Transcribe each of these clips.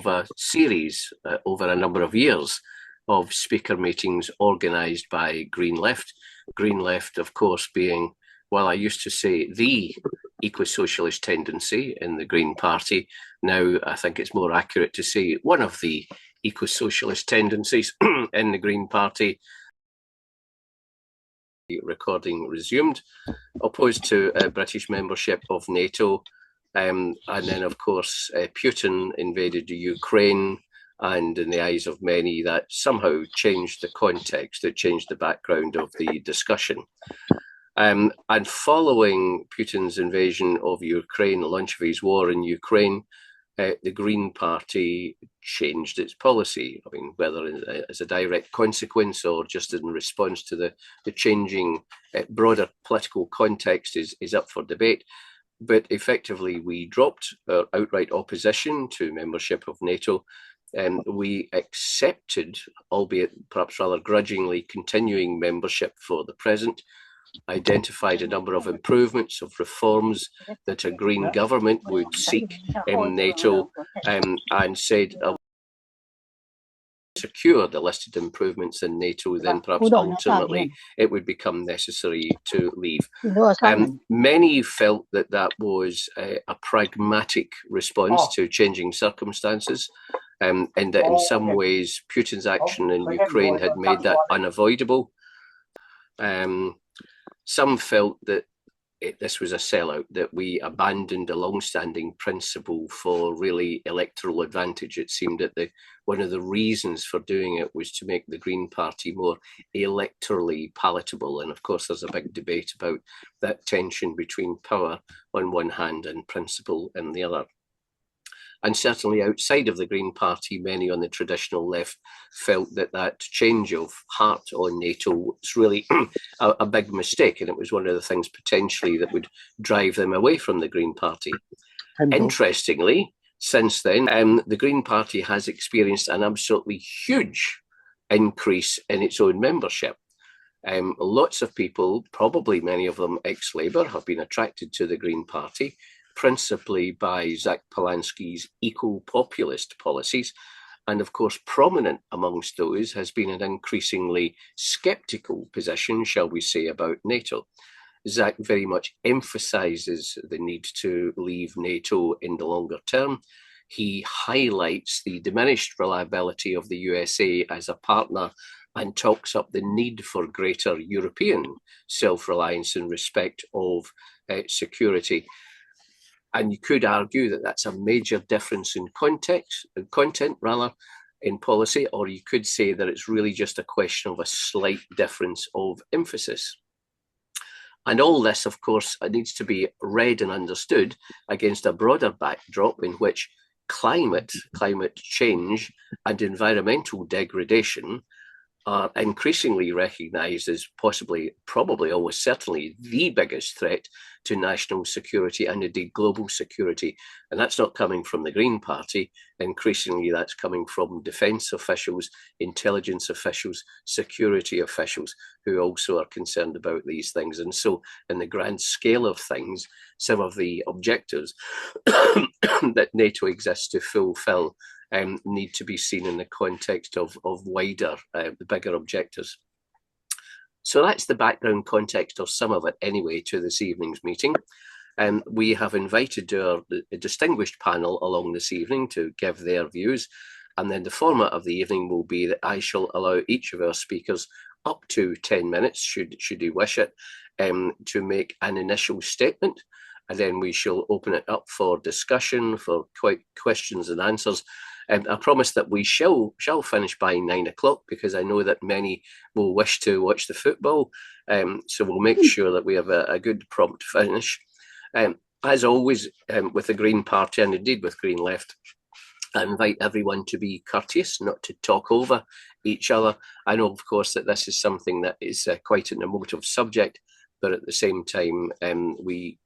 of a series over a number of years of speaker meetings organised by Green Left. Green Left, of course, being, well, I used to say the eco-socialist tendency in the Green Party. Now I think it's more accurate to say one of the eco-socialist tendencies in the Green Party. Recording resumed, opposed to British membership of NATO. And then, of course, Putin invaded Ukraine, and in the eyes of many, that somehow changed the context, it changed the background of the discussion. And following Putin's invasion of Ukraine, the launch of his war in Ukraine, the Green Party changed its policy. I mean, whether as a direct consequence or just in response to the changing broader political context is up for debate. But effectively, we dropped our outright opposition to membership of NATO. We accepted, albeit perhaps rather grudgingly, continuing membership for the present, identified a number of improvements, of reforms that a Green government would seek in NATO, and said secure the listed improvements in NATO, then perhaps ultimately it would become necessary to leave. Many felt that that was a pragmatic response to changing circumstances, and that in some ways Putin's action in Ukraine had made that unavoidable. Some felt that this was a sellout, that we abandoned a long-standing principle for really electoral advantage. It seemed that one of the reasons for doing it was to make the Green Party more electorally palatable. And of course, there's a big debate about that tension between power on one hand and principle on the other. And certainly outside of the Green Party, many on the traditional left felt that that change of heart on NATO was really a big mistake. And it was one of the things potentially that would drive them away from the Green Party. Interestingly, since then, the Green Party has experienced an absolutely huge increase in its own membership. Lots of people, probably many of them ex-Labour, have been attracted to the Green Party, principally by Zach Polanski's eco-populist policies. And of course, prominent amongst those has been an increasingly sceptical position, shall we say, about NATO. Zach very much emphasises the need to leave NATO in the longer term. He highlights the diminished reliability of the USA as a partner and talks up the need for greater European self-reliance in respect of security. And you could argue that that's a major difference in content in policy, or you could say that it's really just a question of a slight difference of emphasis. And all this, of course, needs to be read and understood against a broader backdrop in which climate change and environmental degradation are increasingly recognised as probably almost certainly the biggest threat to national security and indeed global security. And that's not coming from the Green Party. Increasingly, that's coming from defence officials, intelligence officials, security officials, who also are concerned about these things. And so in the grand scale of things, some of the objectives that NATO exists to fulfil need to be seen in the context of wider, the bigger objectives. So that's the background context, or some of it anyway, to this evening's meeting. We have invited a distinguished panel along this evening to give their views. And then the format of the evening will be that I shall allow each of our speakers up to 10 minutes, should you wish it, to make an initial statement. And then we shall open it up for discussion, for questions and answers. I promise that we shall finish by 9 o'clock, because I know that many will wish to watch the football. So we'll make sure that we have a good prompt finish. As always, with the Green Party and indeed with Green Left, I invite everyone to be courteous, not to talk over each other. I know, of course, that this is something that is quite an emotive subject, but at the same time, we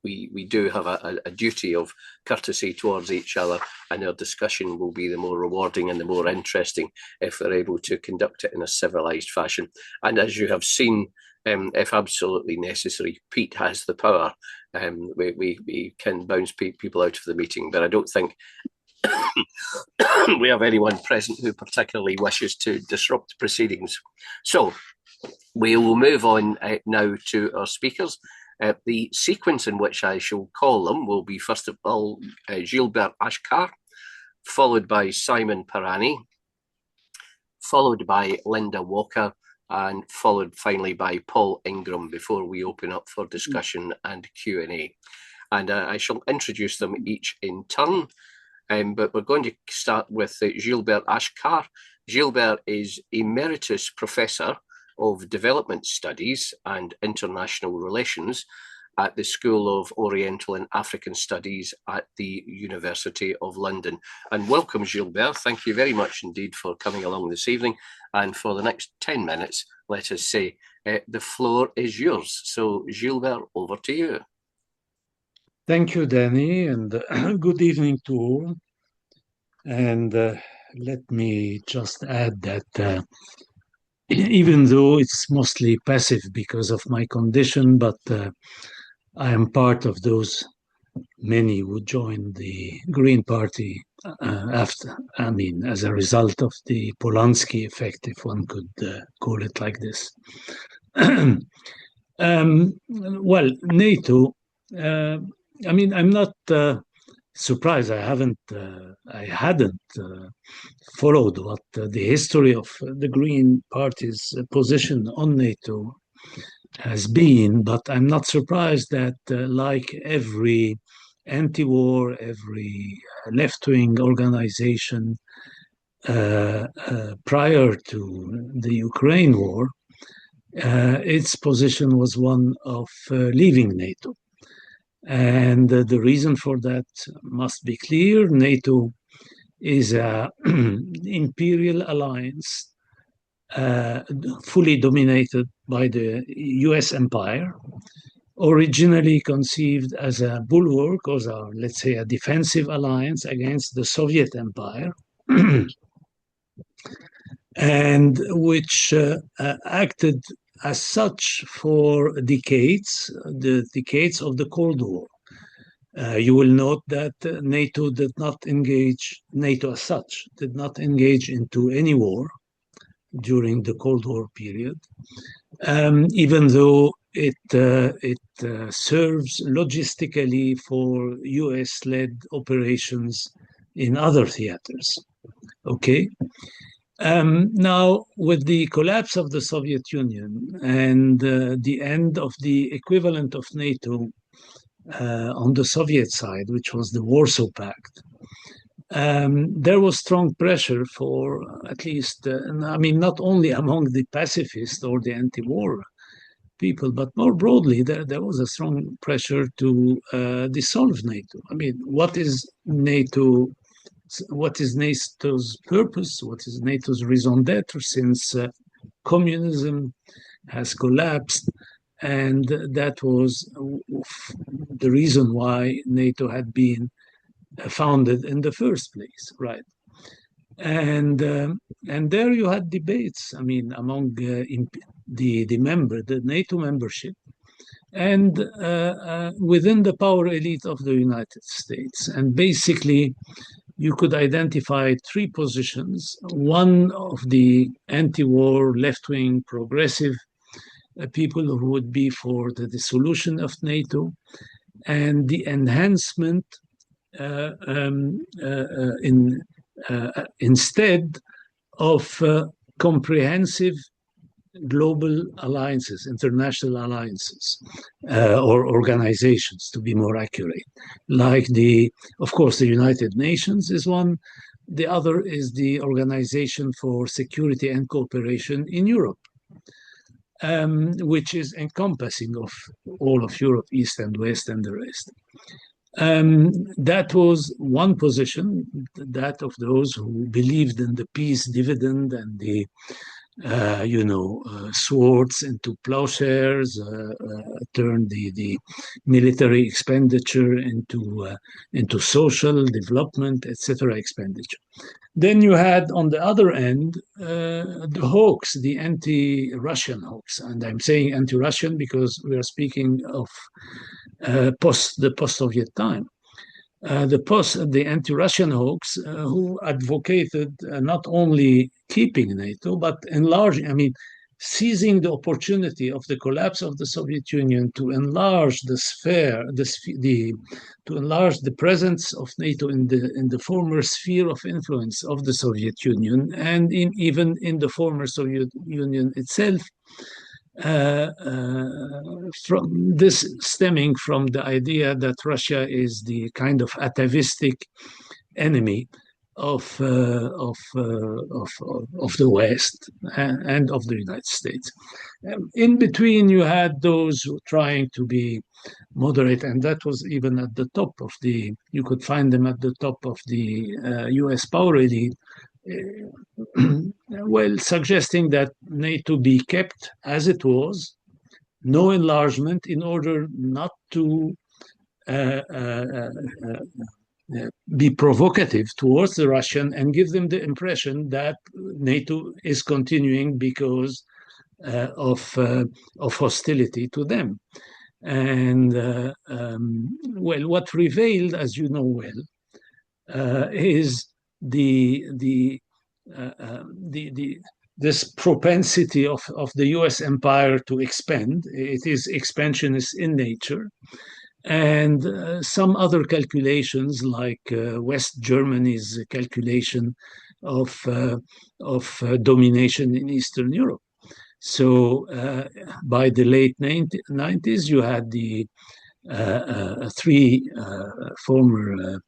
do have a duty of courtesy towards each other, and our discussion will be the more rewarding and the more interesting if we're able to conduct it in a civilised fashion. And as you have seen, if absolutely necessary, Pete has the power. We can bounce people out of the meeting, but I don't think we have anyone present who particularly wishes to disrupt proceedings. So we will move on now to our speakers. The sequence in which I shall call them will be, first of all, Gilbert Ashkar, followed by Simon Parani, followed by Linda Walker, and followed finally by Paul Ingram before we open up for discussion and Q&A. And I shall introduce them each in turn. But we're going to start with Gilbert Ashkar. Gilbert is Emeritus Professor of Development Studies and International Relations at the School of Oriental and African Studies at the University of London. And welcome, Gilbert. Thank you very much indeed for coming along this evening. And for the next 10 minutes, let us say, the floor is yours. So, Gilbert, over to you. Thank you, Danny, and good evening to all. And let me just add that even though it's mostly passive because of my condition, but I am part of those many who joined the Green Party as a result of the Polanski effect, if one could call it like this. Well, NATO, I'm not surprised. I hadn't followed what the history of the Green Party's position on NATO has been, but I'm not surprised that like every anti-war, every left-wing organization prior to the Ukraine war, its position was one of leaving NATO. And the reason for that must be clear. NATO is an imperial alliance fully dominated by the US empire, originally conceived as a bulwark, or let's say a defensive alliance against the Soviet empire, and which acted as such for decades, the decades of the Cold War. You will note that NATO as such, did not engage into any war during the Cold War period, even though it serves logistically for US-led operations in other theaters. Okay. Now, with the collapse of the Soviet Union and the end of the equivalent of NATO on the Soviet side, which was the Warsaw Pact, there was strong pressure for at least, not only among the pacifists or the anti-war people, but more broadly, there was a strong pressure to dissolve NATO. What is NATO? What is NATO's purpose? What is NATO's raison d'etre since communism has collapsed? And that was the reason why NATO had been founded in the first place, right? And there you had debates, among the NATO membership and within the power elite of the United States. And basically, you could identify three positions. One of the anti-war, left-wing, progressive people who would be for the dissolution of NATO and the enhancement instead of comprehensive global alliances, international alliances, or organizations, to be more accurate. Like of course, the United Nations is one. The other is the Organization for Security and Cooperation in Europe, which is encompassing of all of Europe, East and West and the rest. That was one position, that of those who believed in the peace dividend and the swords into plowshares, turned the military expenditure into social development, etc. expenditure. Then you had on the other end the hoax, the anti-Russian hoax, and I'm saying anti-Russian because we are speaking of the post-Soviet time. the anti-Russian hawks who advocated not only keeping NATO but enlarging. I mean, seizing the opportunity of the collapse of the Soviet Union to enlarge the sphere, to enlarge the presence of NATO in the former sphere of influence of the Soviet Union, and even in the former Soviet Union itself. From this stemming from the idea that Russia is the kind of atavistic enemy of the West and of the United States. In between, you had those trying to be moderate, and that was even at the top of the. You could find them at the top of the U.S. power elite. Well, suggesting that NATO be kept as it was, no enlargement, in order not to be provocative towards the Russian and give them the impression that NATO is continuing because of hostility to them. And well, what prevailed, as you know well, is this propensity of the U.S. empire to expand. It is expansionist in nature. And some other calculations, like West Germany's calculation of domination in Eastern Europe. So by the late 90s, you had the three former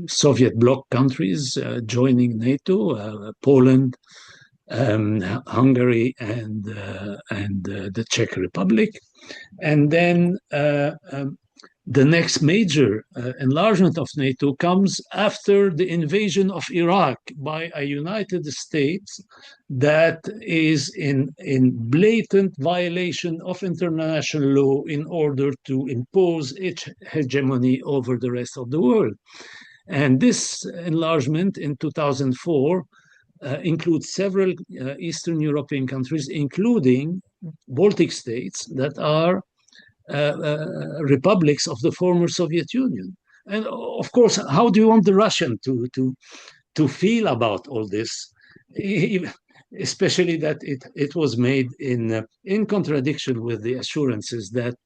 Soviet bloc countries joining NATO: Poland, Hungary, and the Czech Republic. And then the next major enlargement of NATO comes after the invasion of Iraq by a United States that is in blatant violation of international law in order to impose its hegemony over the rest of the world. And this enlargement in 2004 includes several Eastern European countries, including Baltic states that are republics of the former Soviet Union. And of course, how do you want the Russian to feel about all this? Especially that it was made in contradiction with the assurances that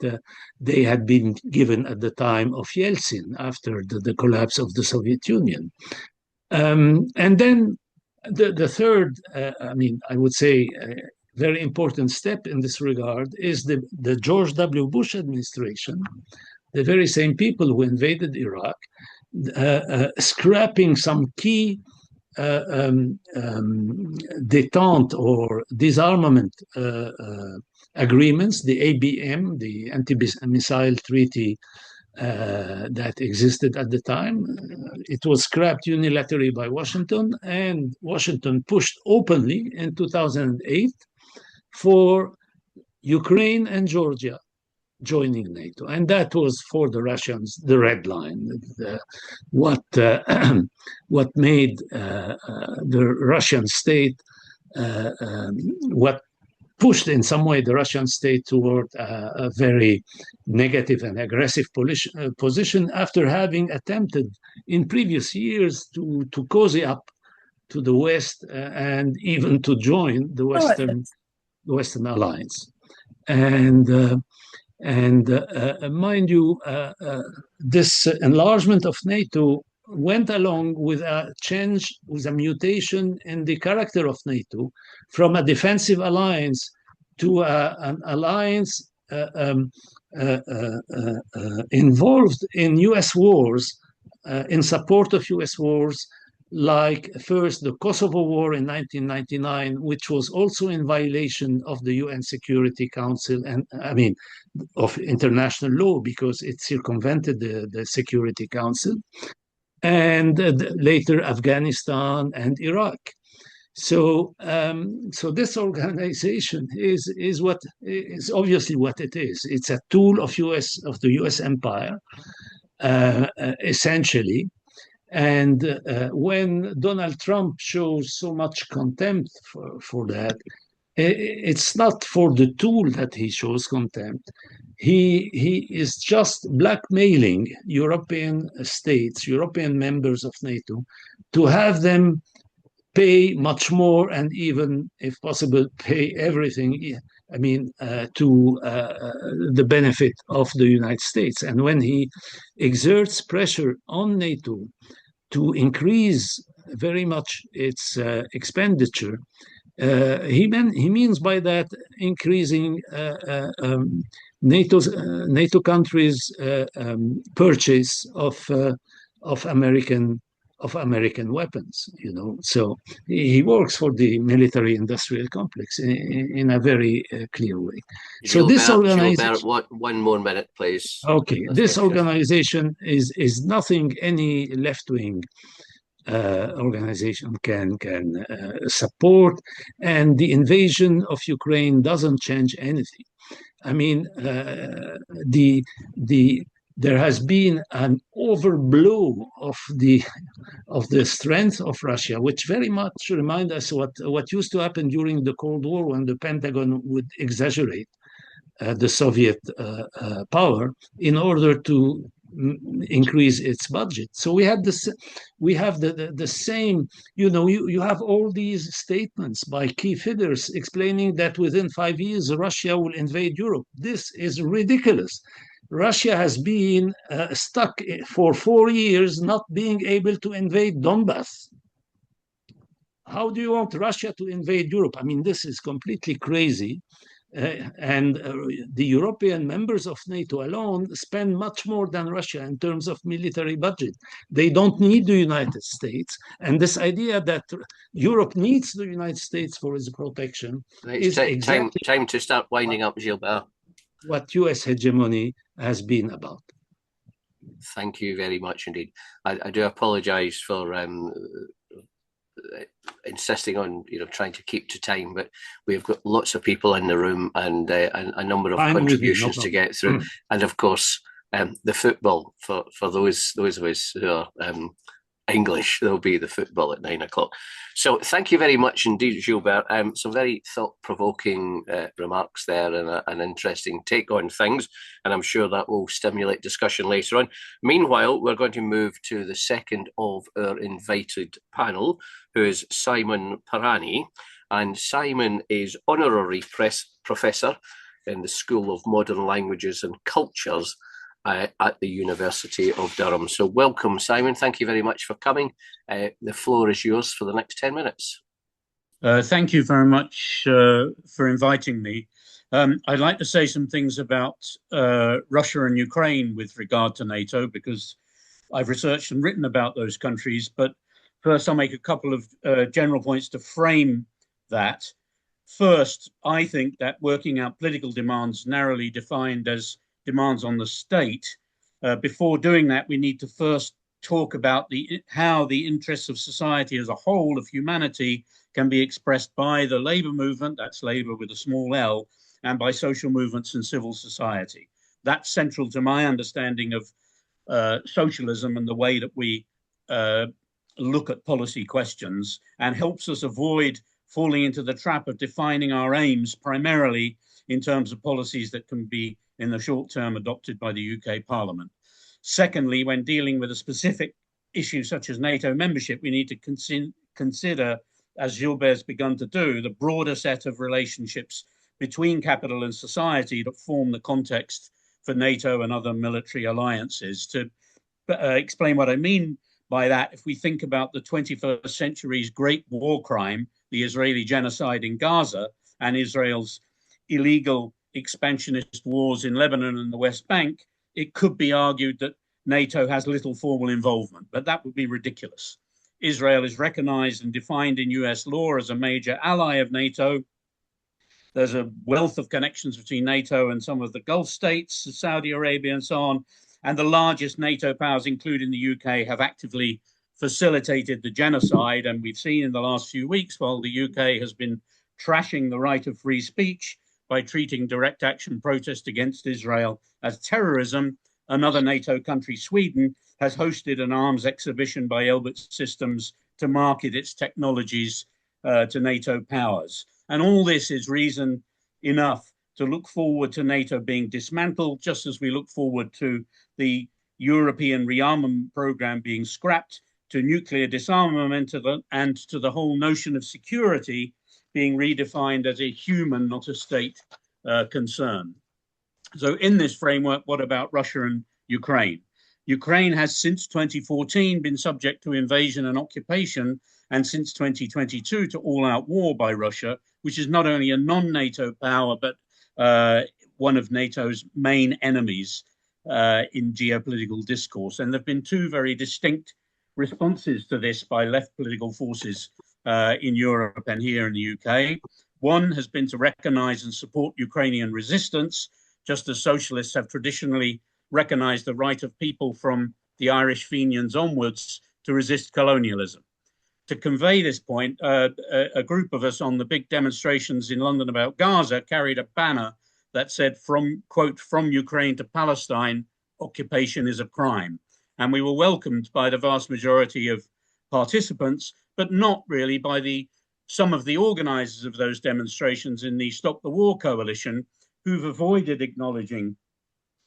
they had been given at the time of Yeltsin after the collapse of the Soviet Union. And then the third, I would say, very important step in this regard is the George W. Bush administration, the very same people who invaded Iraq, scrapping some key detente or disarmament agreements, the ABM, the anti-missile treaty that existed at the time. It was scrapped unilaterally by Washington, and Washington pushed openly in 2008 for Ukraine and Georgia joining NATO. And that was for the Russians the red line. What made the Russian state, what pushed in some way the Russian state toward a very negative and aggressive position after having attempted in previous years to cozy up to the West and even to join the Western alliance. And mind you, this enlargement of NATO went along with a change, with a mutation in the character of NATO from a defensive alliance to an alliance involved in U.S. wars, in support of U.S. wars, like first the Kosovo War in 1999, which was also in violation of the UN Security Council and of international law because it circumvented the Security Council, and later Afghanistan and Iraq. So this organization is obviously what it is. It's a tool of the U.S. empire, essentially. And when Donald Trump shows so much contempt for that, it's not for the tool that he shows contempt. he is just blackmailing European states, European members of NATO, to have them pay much more and even, if possible, pay everything. I mean, to the benefit of the United States. And when he exerts pressure on NATO to increase very much its expenditure, he means by that increasing NATO countries' purchase of American weapons. So he works for the military-industrial complex in a very clear way. So this organization, Gilbert, one more minute, please. Okay, this organization is nothing any left-wing organization can support, and the invasion of Ukraine doesn't change anything. I mean, there has been an overblow of the strength of Russia, which very much reminds us what used to happen during the Cold War, when the Pentagon would exaggerate the Soviet power in order to increase its budget. So we have the same. You have all these statements by key figures explaining that within 5 years Russia will invade Europe. This is ridiculous. Russia has been stuck for 4 years not being able to invade Donbass. How do you want Russia to invade Europe? I mean, this is completely crazy. And the European members of NATO alone spend much more than Russia in terms of military budget. They don't need the United States. And this idea that Europe needs the United States for its protection is exactly time to start winding up, Gilbert. What US hegemony has been about. Thank you very much indeed. I do apologise for insisting on trying to keep to time, but we've got lots of people in the room and a number of contributions to get through, and of course the football for those of us who are English. There'll be the football at 9 o'clock. So thank you very much indeed, Gilbert. Some very thought-provoking remarks there and an interesting take on things, and I'm sure that will stimulate discussion later on. Meanwhile, we're going to move to the second of our invited panel, who is Simon Parani. And Simon is Honorary Professor in the School of Modern Languages and Cultures at the University of Durham. So welcome, Simon. Thank you very much for coming. The floor is yours for the next 10 minutes. Thank you very much for inviting me. I'd like to say some things about Russia and Ukraine with regard to NATO, because I've researched and written about those countries. But first, I'll make a couple of general points to frame that. First, I think that working out political demands narrowly defined as demands on the state. Before doing that, we need to first talk about how the interests of society as a whole, of humanity, can be expressed by the labor movement, that's labor with a small l, and by social movements and civil society. That's central to my understanding of socialism and the way that we look at policy questions, and helps us avoid falling into the trap of defining our aims primarily in terms of policies that can be in the short term adopted by the UK Parliament. Secondly, when dealing with a specific issue such as NATO membership, we need to consider, as Gilbert's begun to do, the broader set of relationships between capital and society that form the context for NATO and other military alliances. To explain what I mean by that, if we think about the 21st century's great war crime, the Israeli genocide in Gaza, and Israel's illegal expansionist wars in Lebanon and the West Bank, it could be argued that NATO has little formal involvement, but that would be ridiculous. Israel is recognized and defined in US law as a major ally of NATO. There's a wealth of connections between NATO and some of the Gulf states, Saudi Arabia and so on, and the largest NATO powers, including the UK, have actively facilitated the genocide. And we've seen in the last few weeks, while the UK has been trashing the right of free speech by treating direct action protest against Israel as terrorism, another NATO country, Sweden, has hosted an arms exhibition by Elbit Systems to market its technologies to NATO powers. And all this is reason enough to look forward to NATO being dismantled, just as we look forward to the European rearmament program being scrapped, to nuclear disarmament, and to the whole notion of security being redefined as a human, not a state concern. So in this framework, what about Russia and Ukraine? Ukraine has since 2014 been subject to invasion and occupation, and since 2022 to all-out war by Russia, which is not only a non-NATO power, but one of NATO's main enemies in geopolitical discourse. And there have been two very distinct responses to this by left political forces in Europe and here in the UK. One has been to recognize and support Ukrainian resistance, just as socialists have traditionally recognized the right of people from the Irish Fenians onwards to resist colonialism. To convey this point, a group of us on the big demonstrations in London about Gaza carried a banner that said, quote, from Ukraine to Palestine, occupation is a crime. And we were welcomed by the vast majority of participants, but not really by some of the organizers of those demonstrations in the Stop the War coalition, who've avoided acknowledging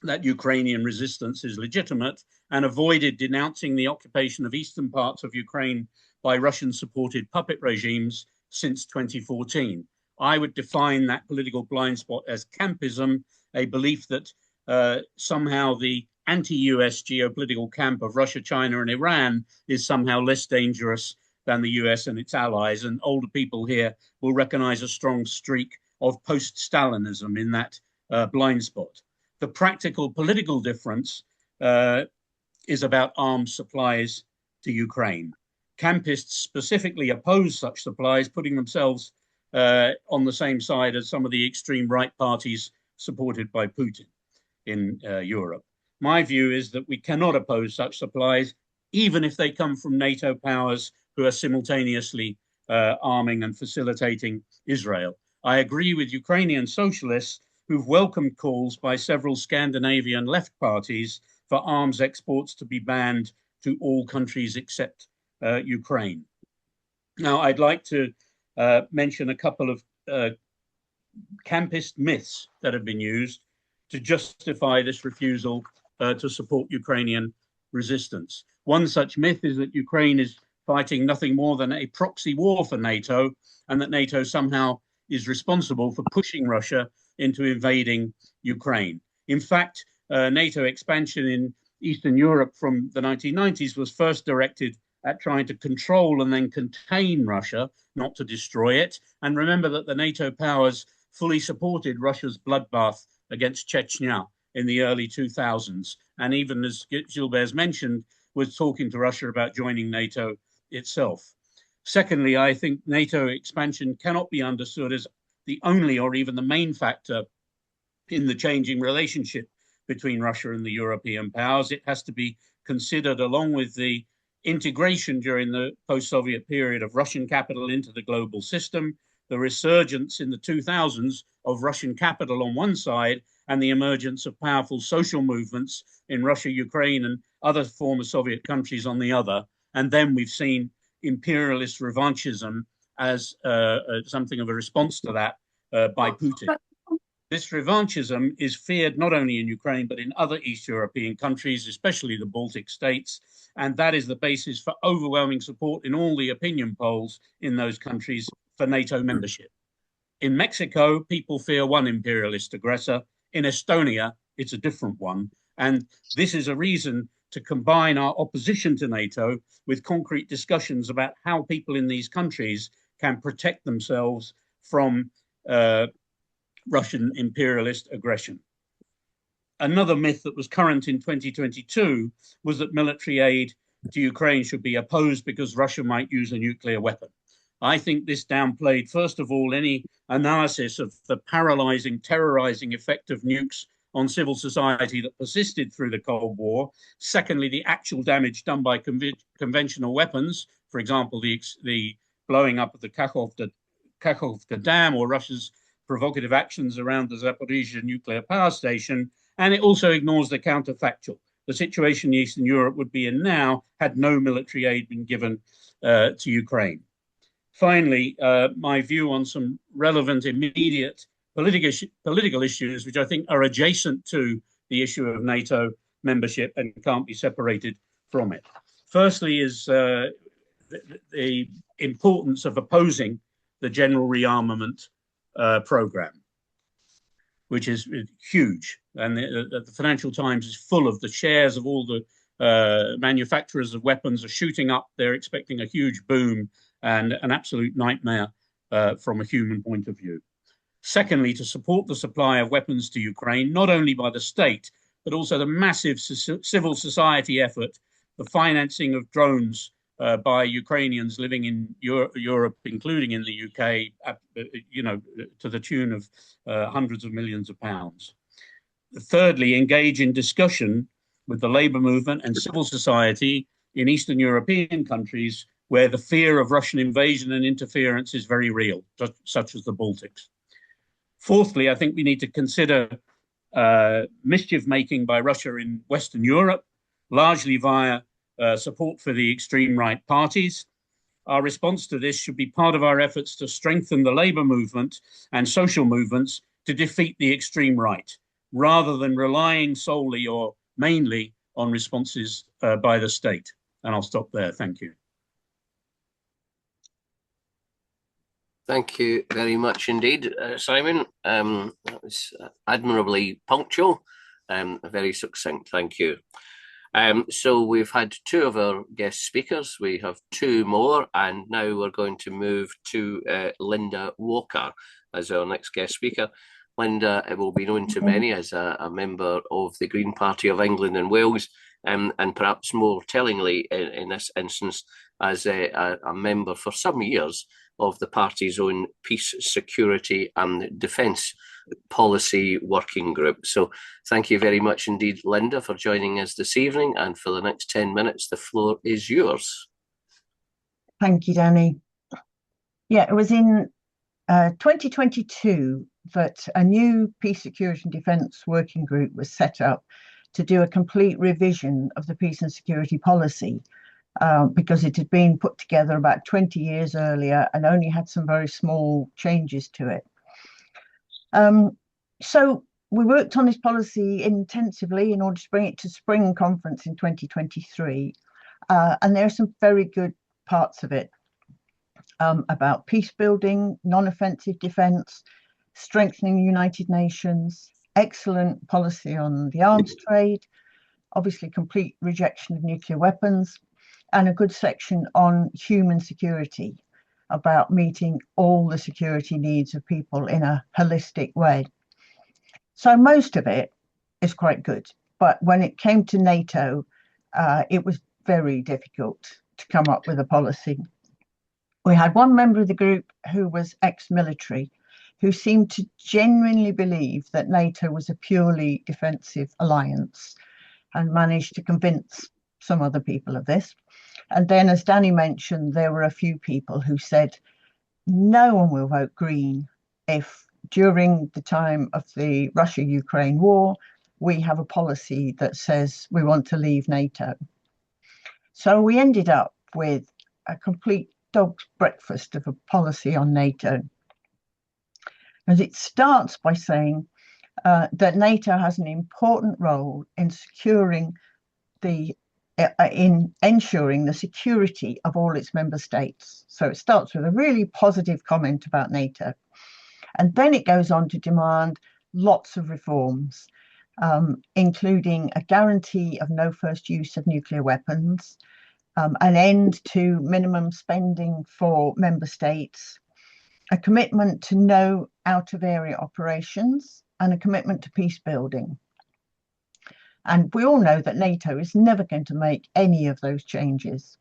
that Ukrainian resistance is legitimate and avoided denouncing the occupation of eastern parts of Ukraine by Russian-supported puppet regimes since 2014. I would define that political blind spot as campism, a belief that somehow the anti-US geopolitical camp of Russia, China, and Iran is somehow less dangerous than the US and its allies. And older people here will recognize a strong streak of post-Stalinism in that blind spot. The practical political difference is about arms supplies to Ukraine. Campists specifically oppose such supplies, putting themselves on the same side as some of the extreme right parties supported by Putin in Europe. My view is that we cannot oppose such supplies, even if they come from NATO powers who are simultaneously arming and facilitating Israel. I agree with Ukrainian socialists who've welcomed calls by several Scandinavian left parties for arms exports to be banned to all countries except Ukraine. Now, I'd like to mention a couple of campist myths that have been used to justify this refusal to support Ukrainian resistance. One such myth is that Ukraine is fighting nothing more than a proxy war for NATO, and that NATO somehow is responsible for pushing Russia into invading Ukraine. In fact, NATO expansion in Eastern Europe from the 1990s was first directed at trying to control and then contain Russia, not to destroy it. And remember that the NATO powers fully supported Russia's bloodbath against Chechnya in the early 2000s. And even, as Gilbert's mentioned, was talking to Russia about joining NATO itself. Secondly, I think NATO expansion cannot be understood as the only or even the main factor in the changing relationship between Russia and the European powers. It has to be considered along with the integration during the post-Soviet period of Russian capital into the global system, the resurgence in the 2000s of Russian capital on one side, and the emergence of powerful social movements in Russia, Ukraine, and other former Soviet countries on the other. And then we've seen imperialist revanchism as something of a response to that by Putin. This revanchism is feared not only in Ukraine, but in other East European countries, especially the Baltic states. And that is the basis for overwhelming support in all the opinion polls in those countries for NATO membership. In Mexico, people fear one imperialist aggressor. In Estonia, it's a different one. And this is a reason to combine our opposition to NATO with concrete discussions about how people in these countries can protect themselves from Russian imperialist aggression. Another myth that was current in 2022 was that military aid to Ukraine should be opposed because Russia might use a nuclear weapon. I think this downplayed, first of all, any analysis of the paralyzing, terrorizing effect of nukes on civil society that persisted through the Cold War. Secondly, the actual damage done by conventional weapons, for example, the blowing up of the Kakhovka Dam or Russia's provocative actions around the Zaporizhzhia nuclear power station. And it also ignores the counterfactual. The situation Eastern Europe would be in now had no military aid been given to Ukraine. Finally, my view on some relevant immediate political issues which I think are adjacent to the issue of NATO membership and can't be separated from it. Firstly is the importance of opposing the general rearmament program, which is huge. And the Financial Times is full of the shares of all the manufacturers of weapons are shooting up. They're expecting a huge boom and an absolute nightmare from a human point of view. Secondly, to support the supply of weapons to Ukraine, not only by the state, but also the massive civil society effort, the financing of drones by Ukrainians living in Europe, including in the UK, to the tune of hundreds of millions of pounds. Thirdly, engage in discussion with the labour movement and civil society in Eastern European countries where the fear of Russian invasion and interference is very real, such as the Baltics. Fourthly, I think we need to consider mischief making by Russia in Western Europe, largely via support for the extreme right parties. Our response to this should be part of our efforts to strengthen the labour movement and social movements to defeat the extreme right, rather than relying solely or mainly on responses by the state. And I'll stop there. Thank you. Thank you very much indeed, Simon. That was admirably punctual, very succinct. Thank you. So we've had two of our guest speakers. We have two more, and now we're going to move to Linda Walker as our next guest speaker. Linda will be known to many as a member of the Green Party of England and Wales, and perhaps more tellingly in this instance as a member for some years of the party's own Peace, Security and Defence Policy Working Group. So thank you very much indeed, Linda, for joining us this evening. And for the next 10 minutes, the floor is yours. Thank you, Danny. Yeah, it was in 2022 that a new Peace, Security and Defence Working Group was set up to do a complete revision of the peace and security policy, because it had been put together about 20 years earlier and only had some very small changes to it. So we worked on this policy intensively in order to bring it to Spring Conference in 2023. And there are some very good parts of it about peace building, non-offensive defence, strengthening the United Nations, excellent policy on the arms trade, obviously complete rejection of nuclear weapons, and a good section on human security, about meeting all the security needs of people in a holistic way. So most of it is quite good. But when it came to NATO, it was very difficult to come up with a policy. We had one member of the group who was ex-military, who seemed to genuinely believe that NATO was a purely defensive alliance, and managed to convince some other people of this. And then, as Danny mentioned, there were a few people who said, no one will vote Green if during the time of the Russia-Ukraine war, we have a policy that says we want to leave NATO. So we ended up with a complete dog's breakfast of a policy on NATO. And it starts by saying that NATO has an important role in ensuring the security of all its member states. So it starts with a really positive comment about NATO. And then it goes on to demand lots of reforms, including a guarantee of no first use of nuclear weapons, an end to minimum spending for member states, a commitment to no out-of-area operations, and a commitment to peace building. And we all know that NATO is never going to make any of those changes.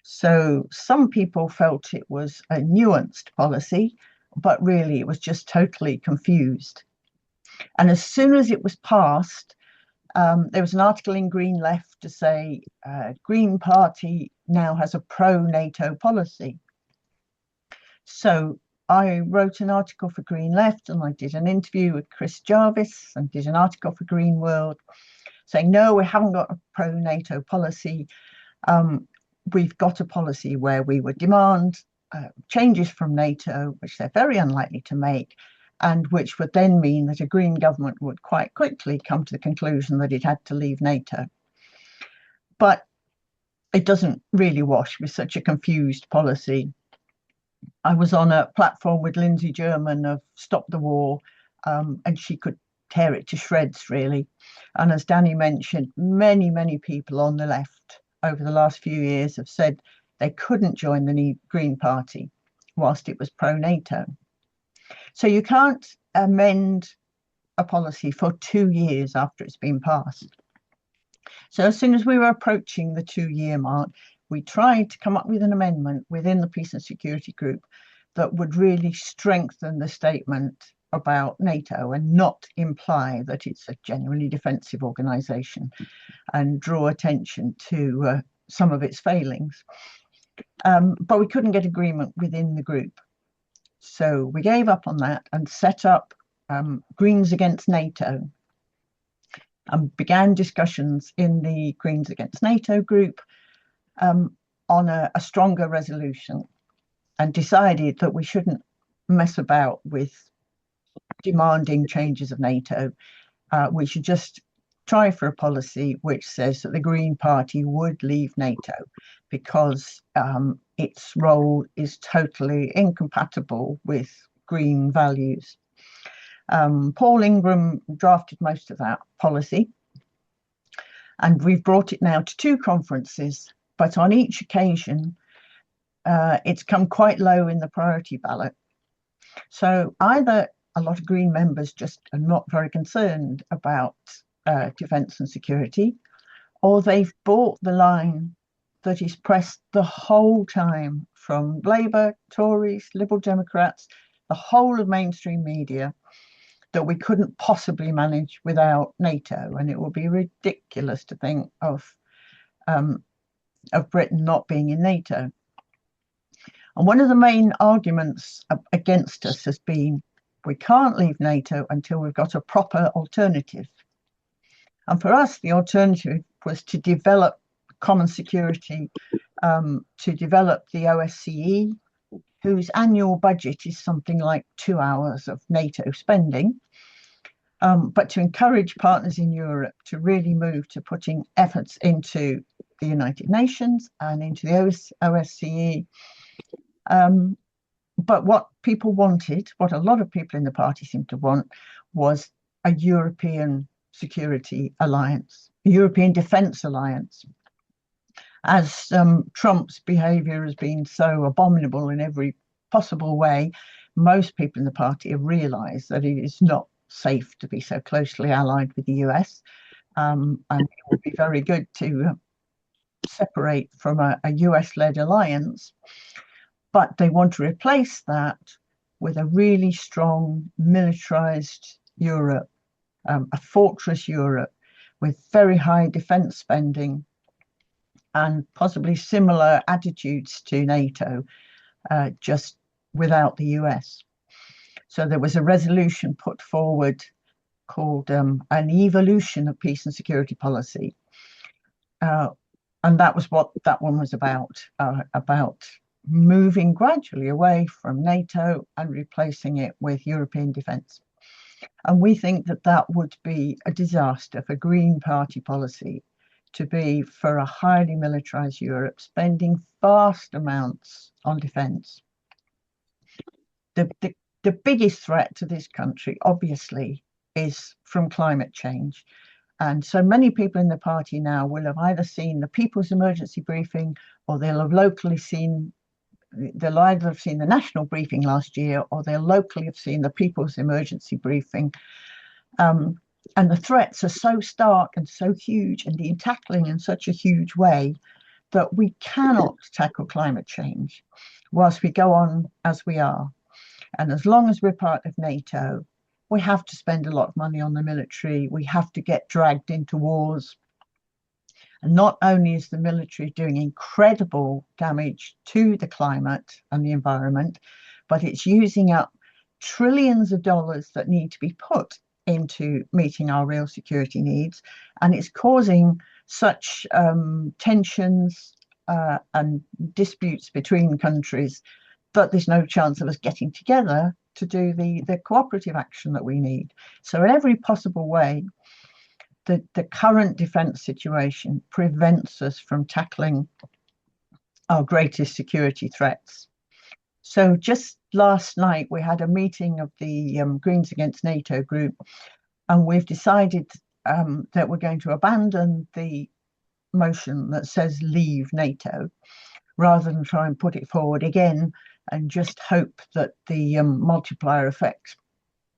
So some people felt it was a nuanced policy, but really it was just totally confused. And as soon as it was passed, there was an article in Green Left to say Green Party now has a pro-NATO policy. So I wrote an article for Green Left, and I did an interview with Chris Jarvis and did an article for Green World saying, no, we haven't got a pro-NATO policy. We've got a policy where we would demand changes from NATO, which they're very unlikely to make, and which would then mean that a Green government would quite quickly come to the conclusion that it had to leave NATO. But it doesn't really wash with such a confused policy. I was on a platform with Lindsay German of Stop the War, and she could tear it to shreds, really. And as Danny mentioned, many people on the left over the last few years have said they couldn't join the Green Party whilst it was pro-NATO. So you can't amend a policy for 2 years after it's been passed. So as soon as we were approaching the 2-year mark, we tried to come up with an amendment within the Peace and Security Group that would really strengthen the statement about NATO and not imply that it's a genuinely defensive organisation and draw attention to some of its failings. But we couldn't get agreement within the group. So we gave up on that and set up Greens Against NATO and began discussions in the Greens Against NATO group on a stronger resolution, and decided that we shouldn't mess about with demanding changes of NATO. We should just try for a policy which says that the Green Party would leave NATO because its role is totally incompatible with Green values. Paul Ingram drafted most of that policy, and we've brought it now to 2 conferences, but on each occasion it's come quite low in the priority ballot. So either a lot of Green members just are not very concerned about defence and security, or they've bought the line that is pressed the whole time from Labour, Tories, Liberal Democrats, the whole of mainstream media, that we couldn't possibly manage without NATO, and it would be ridiculous to think of Britain not being in NATO. And one of the main arguments against us has been we can't leave NATO until we've got a proper alternative. And for us, the alternative was to develop common security, to develop the OSCE, whose annual budget is something like 2 hours of NATO spending, but to encourage partners in Europe to really move to putting efforts into the United Nations and into the OSCE. But what people wanted, what a lot of people in the party seemed to want, was a European security alliance, a European defence alliance. As Trump's behaviour has been so abominable in every possible way, most people in the party have realised that it is not safe to be so closely allied with the US, and it would be very good to separate from a US-led alliance. But they want to replace that with a really strong militarized Europe, a fortress Europe with very high defense spending and possibly similar attitudes to NATO, just without the US. So there was a resolution put forward called an evolution of peace and security policy. And that was what that one was about moving gradually away from NATO and replacing it with European defence. And we think that that would be a disaster for Green Party policy, to be for a highly militarised Europe spending vast amounts on defence. The biggest threat to this country, obviously, is from climate change. And so many people in the party now will have either seen the People's Emergency Briefing, or they'll either have seen the national briefing last year, or they'll locally have seen the People's Emergency Briefing. And the threats are so stark and so huge, and being tackling in such a huge way, that we cannot tackle climate change whilst we go on as we are. And as long as we're part of NATO, we have to spend a lot of money on the military. We have to get dragged into wars. And not only is the military doing incredible damage to the climate and the environment, but it's using up trillions of dollars that need to be put into meeting our real security needs. And it's causing such tensions and disputes between countries that there's no chance of us getting together to do the cooperative action that we need. So in every possible way, the current defence situation prevents us from tackling our greatest security threats. So just last night, we had a meeting of the Greens Against NATO group, and we've decided that we're going to abandon the motion that says leave NATO, rather than try and put it forward again and just hope that the multiplier effect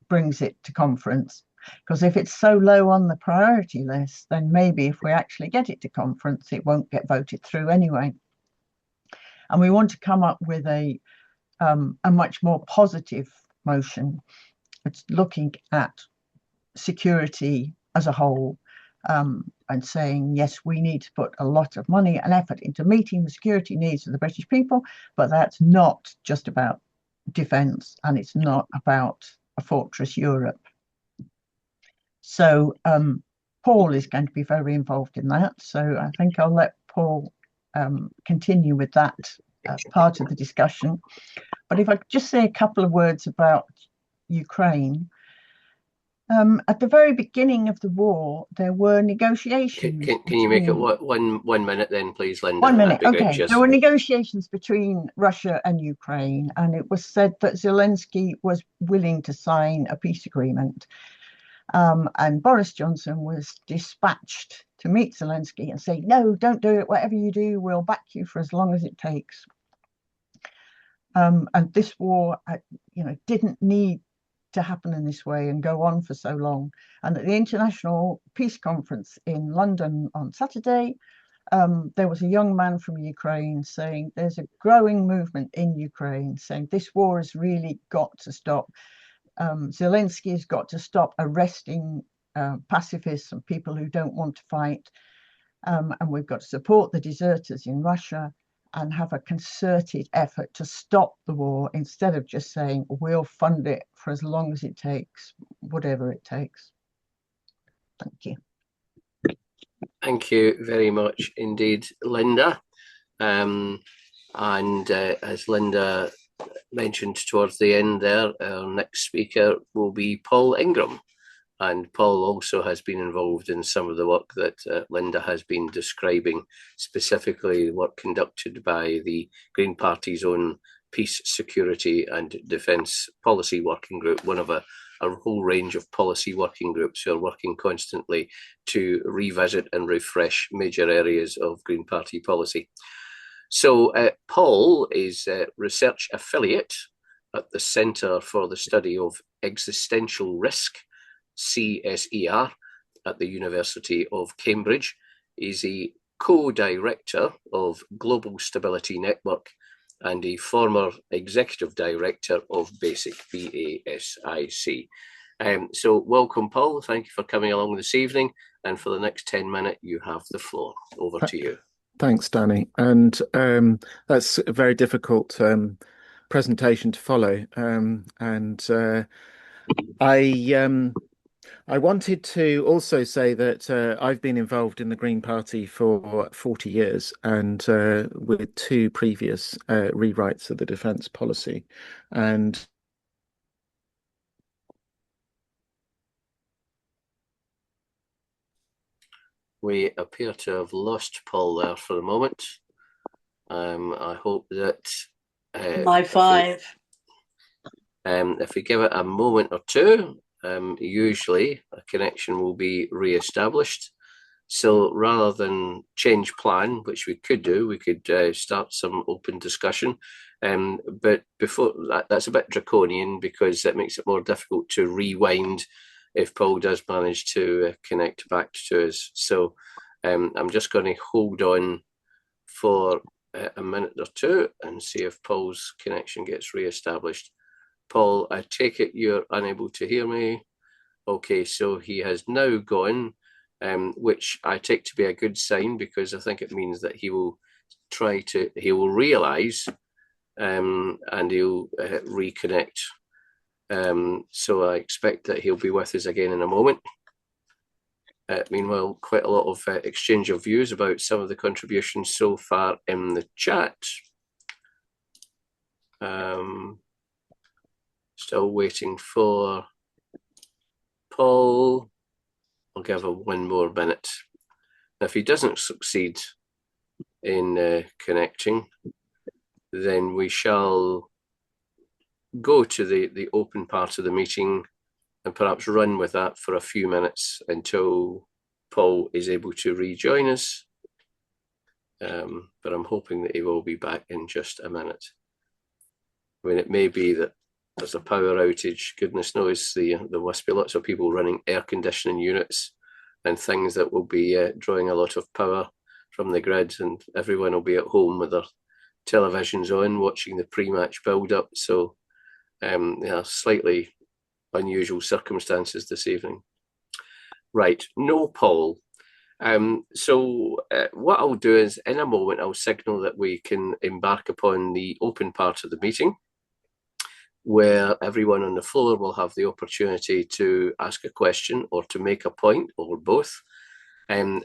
brings it to conference. Because if it's so low on the priority list, then maybe if we actually get it to conference, it won't get voted through anyway. And we want to come up with a much more positive motion. It's looking at security as a whole, and saying, yes, we need to put a lot of money and effort into meeting the security needs of the British people, but that's not just about defence, and it's not about a fortress Europe. So Paul is going to be very involved in that. So I think I'll let Paul continue with that part of the discussion. But if I could just say a couple of words about Ukraine. At the very beginning of the war, there were negotiations. Can you make it one minute then, please, Linda? 1 minute, okay. There were negotiations between Russia and Ukraine, and it was said that Zelensky was willing to sign a peace agreement. And Boris Johnson was dispatched to meet Zelensky and say, no, don't do it. Whatever you do, we'll back you for as long as it takes. And this war, didn't need to happen in this way and go on for so long. And at the International Peace Conference in London on Saturday, there was a young man from Ukraine saying there's a growing movement in Ukraine saying this war has really got to stop. Zelensky has got to stop arresting pacifists and people who don't want to fight. And we've got to support the deserters in Russia and have a concerted effort to stop the war, instead of just saying we'll fund it for as long as it takes, whatever it takes. Thank you. Thank you very much indeed, Linda. And as Linda mentioned towards the end there, our next speaker will be Paul Ingram. And Paul also has been involved in some of the work that Linda has been describing, specifically work conducted by the Green Party's own Peace, Security and Defence Policy Working Group, one of a whole range of policy working groups who are working constantly to revisit and refresh major areas of Green Party policy. So Paul is a research affiliate at the Centre for the Study of Existential Risk, CSER, at the University of Cambridge. He's a co-director of Global Stability Network and a former executive director of BASIC, BASIC. So welcome, Paul. Thank you for coming along this evening. And for the next 10 minutes, you have the floor. Over to you. Thanks, Danny. And that's a very difficult presentation to follow. I wanted to also say that I've been involved in the Green Party for 40 years, and with 2 previous rewrites of the defence policy. And we appear to have lost Paul there for a moment. I hope that my 5. If we give it a moment or two, usually a connection will be re-established. So rather than change plan, which we could do, we could start some open discussion. But before that's a bit draconian, because it makes it more difficult to rewind if Paul does manage to connect back to us. So I'm just going to hold on for a minute or two and see if Paul's connection gets re-established. Paul, I take it you're unable to hear me. Okay, so he has now gone, which I take to be a good sign, because I think it means that he will realise and he'll reconnect. So I expect that he'll be with us again in a moment. Meanwhile, quite a lot of exchange of views about some of the contributions so far in the chat. Still waiting for Paul. I'll give him 1 more minute. If he doesn't succeed in connecting, then we shall go to the open part of the meeting and perhaps run with that for a few minutes until Paul is able to rejoin us. But I'm hoping that he will be back in just a minute. I mean, it may be that there's a power outage. Goodness knows, there must be lots of people running air conditioning units and things that will be drawing a lot of power from the grid, and everyone will be at home with their televisions on, watching the pre-match build-up. So, yeah, slightly unusual circumstances this evening. Right, no Paul. So what I'll do is, in a moment, I'll signal that we can embark upon the open part of the meeting, where everyone on the floor will have the opportunity to ask a question or to make a point, or both. And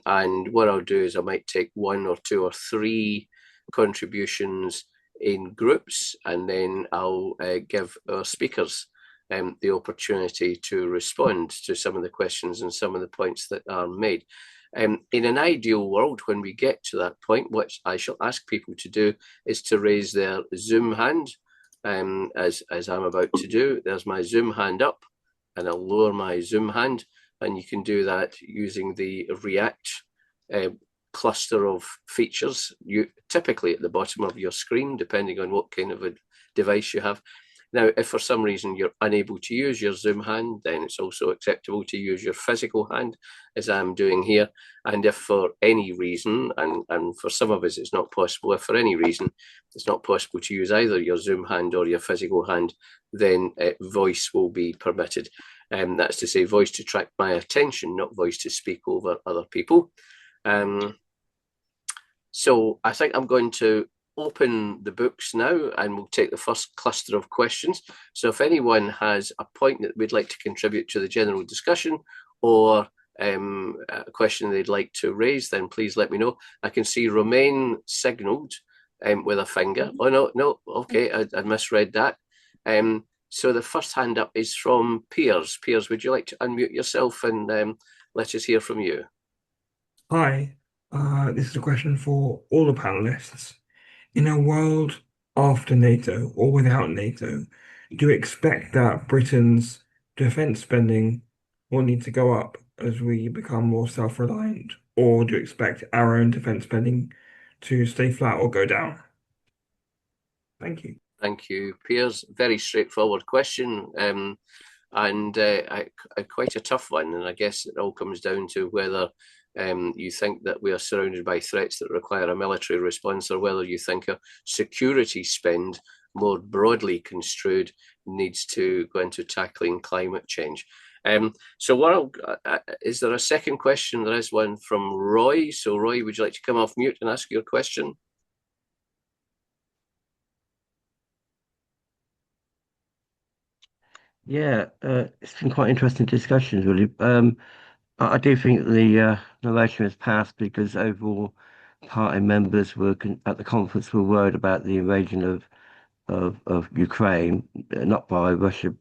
what I'll do is I might take 1 or 2 or 3 contributions in groups, and then I'll give our speakers the opportunity to respond to some of the questions and some of the points that are made. In an ideal world, when we get to that point, which I shall ask people to do, is to raise their Zoom hand, as I'm about to do. There's my Zoom hand up, and I'll lower my Zoom hand, and you can do that using the React cluster of features, typically at the bottom of your screen, depending on what kind of a device you have. Now, if for some reason you're unable to use your Zoom hand, then it's also acceptable to use your physical hand, as I'm doing here. And if for any reason, and for some of us it's not possible, if for any reason it's not possible to use either your Zoom hand or your physical hand, then voice will be permitted. That's to say, voice to track my attention, not voice to speak over other people. So I think I'm going to open the books now, and we'll take the first cluster of questions. So if anyone has a point that we'd like to contribute to the general discussion, or a question they'd like to raise, then please let me know. I can see Romaine signalled with a finger. Oh, no, okay, I misread that. So the first hand up is from Piers. Piers, would you like to unmute yourself and let us hear from you? Hi, this is a question for all the panelists. In a world after NATO or without NATO, do you expect that Britain's defence spending will need to go up as we become more self-reliant, or do you expect our own defence spending to stay flat or go down? Thank you. Thank you, Piers. Very straightforward question, and quite a tough one. And I guess it all comes down to whether you think that we are surrounded by threats that require a military response, or whether you think a security spend, more broadly construed, needs to go into tackling climate change. So is there a second question? There is one from Roy. So Roy, would you like to come off mute and ask your question? Yeah, it's been quite interesting discussions, really. I do think the motion was passed because overall party members were at the conference were worried about the invasion of Ukraine, not by Russia,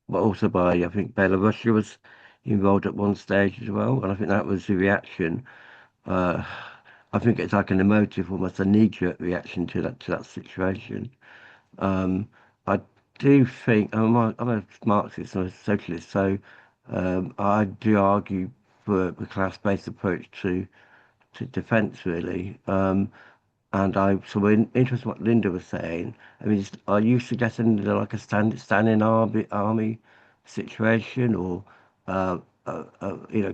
but also by, I think, Belarus was involved at one stage as well, and I think that was the reaction. I think it's like an emotive, almost a knee-jerk reaction to that situation. I do think I'm a Marxist and a socialist, so I do argue for a class-based approach to defence, really. And so we're interested in what Linda was saying. I mean, are you suggesting like a standing army situation, or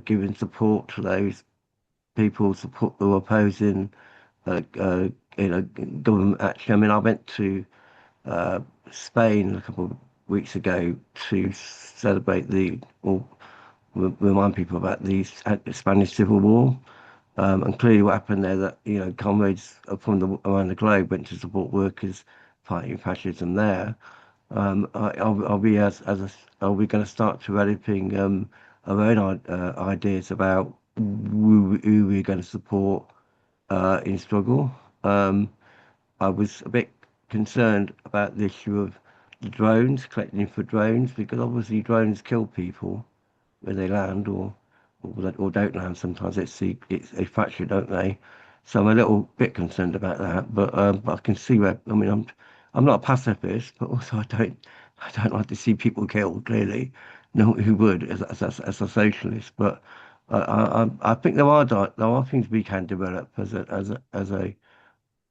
giving support to those people who are opposing government action? I mean, I went to Spain a couple of weeks ago to celebrate or remind people about the Spanish Civil War. And clearly what happened there, that, comrades from around the globe went to support workers fighting fascism there. Are we going to start developing our own ideas about who we're going to support in struggle? I was a bit concerned about the issue of the drones, collecting for drones, because obviously drones kill people where they land or don't land. Sometimes it's a factor, don't they? So I'm a little bit concerned about that, but I can see where. I mean, I'm not a pacifist, but also I don't like to see people killed. Clearly, no, who would as a socialist? But I think there are things we can develop as a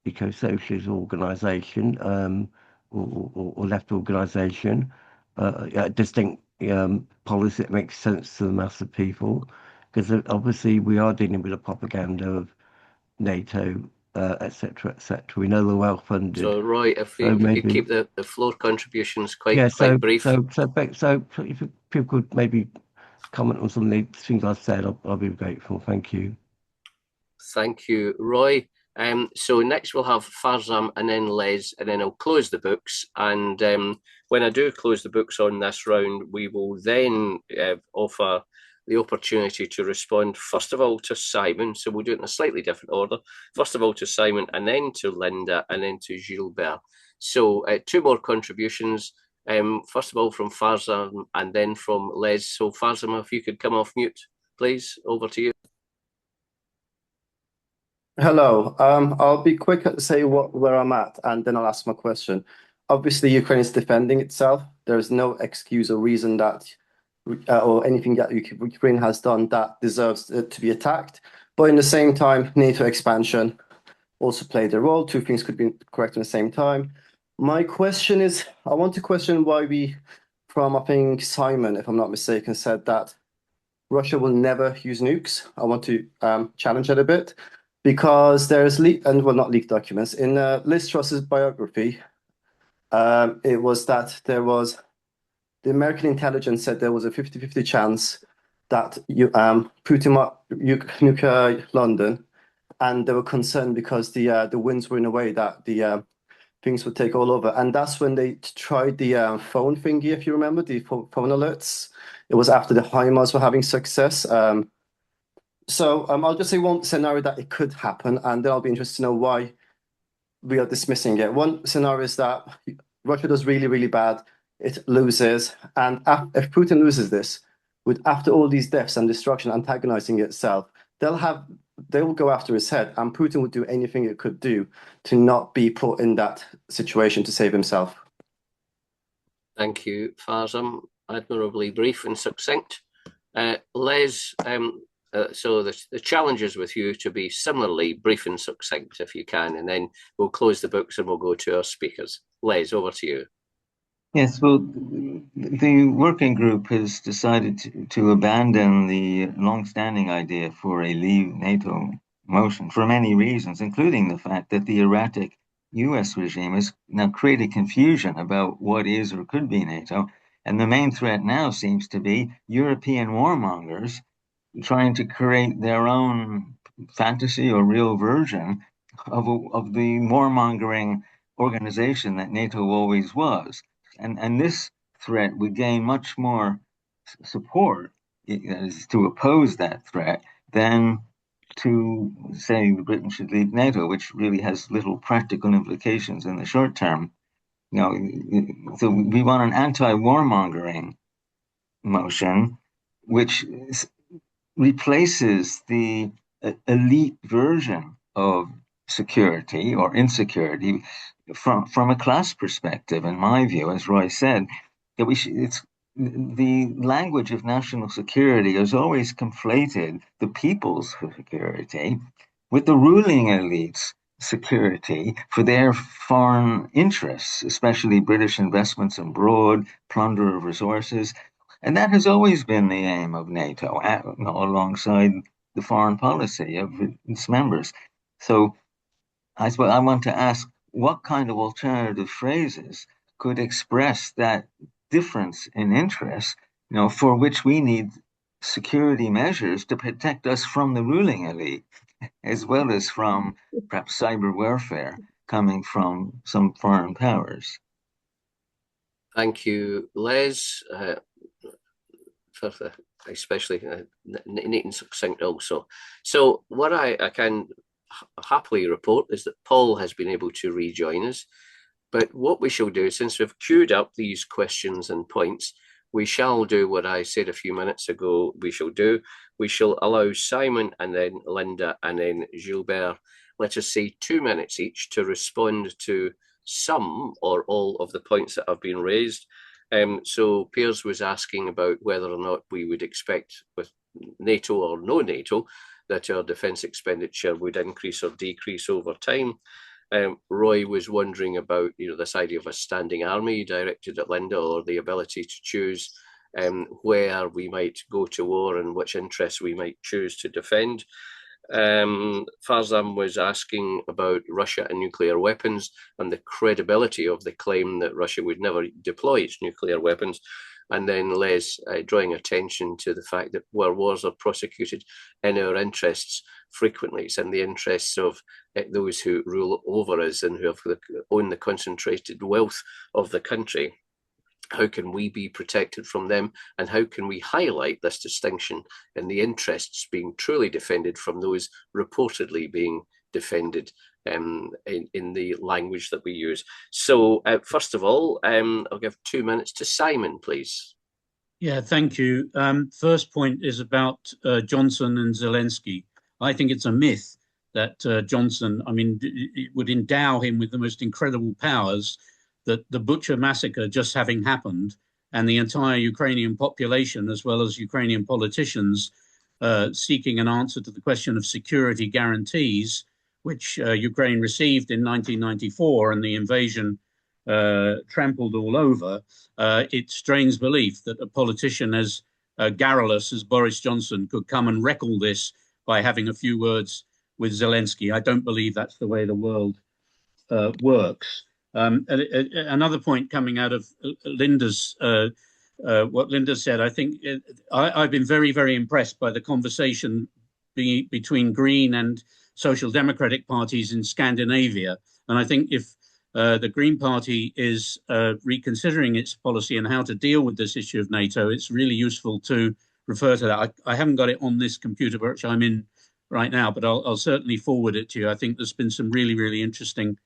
eco-socialist organisation, or left organisation, a distinct policy that makes sense to the mass of people, because obviously we are dealing with the propaganda of NATO, etc., etc. We know they're well funded. So, Roy, if So you maybe, keep the floor contributions yeah. quite brief. So if people could maybe comment on some of the things I've said, I'll be grateful. Thank you. Thank you, Roy. So next we'll have Farzam and then Les, and then I'll close the books. And when I do close the books on this round, we will then offer the opportunity to respond, first of all, to Simon. So we'll do it in a slightly different order. First of all to Simon, and then to Linda, and then to Gilbert. So two more contributions. First of all from Farzam, and then from Les. So Farzam, if you could come off mute, please. Over to you. Hello. I'll be quick to say where I'm at, and then I'll ask my question. Obviously, Ukraine is defending itself. There is no excuse or reason that, or anything that Ukraine has done that deserves to be attacked. But in the same time, NATO expansion also played a role. Two things could be correct at the same time. My question is, I want to question why I think Simon, if I'm not mistaken, said that Russia will never use nukes. I want to challenge that a bit. Because there's not leaked documents. In Liz Truss's biography, it was that the American intelligence said there was a 50-50 chance that Putin might nuke London, and they were concerned because the winds were in a way that the things would take all over. And that's when they tried the phone thingy, if you remember, the phone alerts. It was after the HIMARS were having success. So I'll just say one scenario that it could happen, and then I'll be interested to know why we are dismissing it. One scenario is that Russia does really, really bad. It loses. And if Putin loses this, after all these deaths and destruction antagonizing itself, they will go after his head, and Putin would do anything it could do to not be put in that situation to save himself. Thank you, Farzam. Admirably brief and succinct. Les, so the challenge is with you to be similarly brief and succinct if you can, and then we'll close the books and we'll go to our speakers. Les, over to you. Yes, well, the working group has decided to abandon the long-standing idea for a leave NATO motion for many reasons, including the fact that the erratic US regime has now created confusion about what is or could be NATO. And the main threat now seems to be European warmongers trying to create their own fantasy or real version of the warmongering organization that NATO always was. And this threat would gain much more support to oppose that threat than to say Britain should leave NATO, which really has little practical implications in the short term. So we want an anti-warmongering motion, which replaces the elite version of security or insecurity from a class perspective. In my view, as Roy said, that the language of national security has always conflated the people's security with the ruling elites' security for their foreign interests, especially British investments abroad, plunder of resources. And that has always been the aim of NATO, alongside the foreign policy of its members. So I want to ask, what kind of alternative phrases could express that difference in interest, for which we need security measures to protect us from the ruling elite, as well as from perhaps cyber warfare coming from some foreign powers? Thank you, Les. Especially neat and succinct also. So what I can happily report is that Paul has been able to rejoin us. But what we shall do, since we've queued up these questions and points, we shall do what I said a few minutes ago we shall do. We shall allow Simon and then Linda and then Gilbert, let us say 2 minutes each, to respond to some or all of the points that have been raised. So Piers was asking about whether or not we would expect, with NATO or no NATO, that our defence expenditure would increase or decrease over time. Roy was wondering about, this idea of a standing army directed at Linda, or the ability to choose where we might go to war and which interests we might choose to defend. Farzam was asking about Russia and nuclear weapons and the credibility of the claim that Russia would never deploy its nuclear weapons. And then Les drawing attention to the fact that where wars are prosecuted in our interests, frequently it's in the interests of those who rule over us and who own the concentrated wealth of the country. How can we be protected from them, and how can we highlight this distinction in the interests being truly defended from those reportedly being defended in the language that we use? So first of all, I'll give 2 minutes to Simon, please. Yeah, thank you. First point is about Johnson and Zelensky. I think it's a myth that Johnson, it would endow him with the most incredible powers, that the Bucha massacre just having happened and the entire Ukrainian population, as well as Ukrainian politicians, seeking an answer to the question of security guarantees, which Ukraine received in 1994, and the invasion trampled all over. It strains belief that a politician as garrulous as Boris Johnson could come and wreck all this by having a few words with Zelensky. I don't believe that's the way the world works. Another point coming out of Linda's, what Linda said, I think I've been very, very impressed by the conversation between Green and Social Democratic parties in Scandinavia. And I think if the Green Party is reconsidering its policy and how to deal with this issue of NATO, it's really useful to refer to that. I haven't got it on this computer, which I'm in right now, but I'll certainly forward it to you. I think there's been some really, really interesting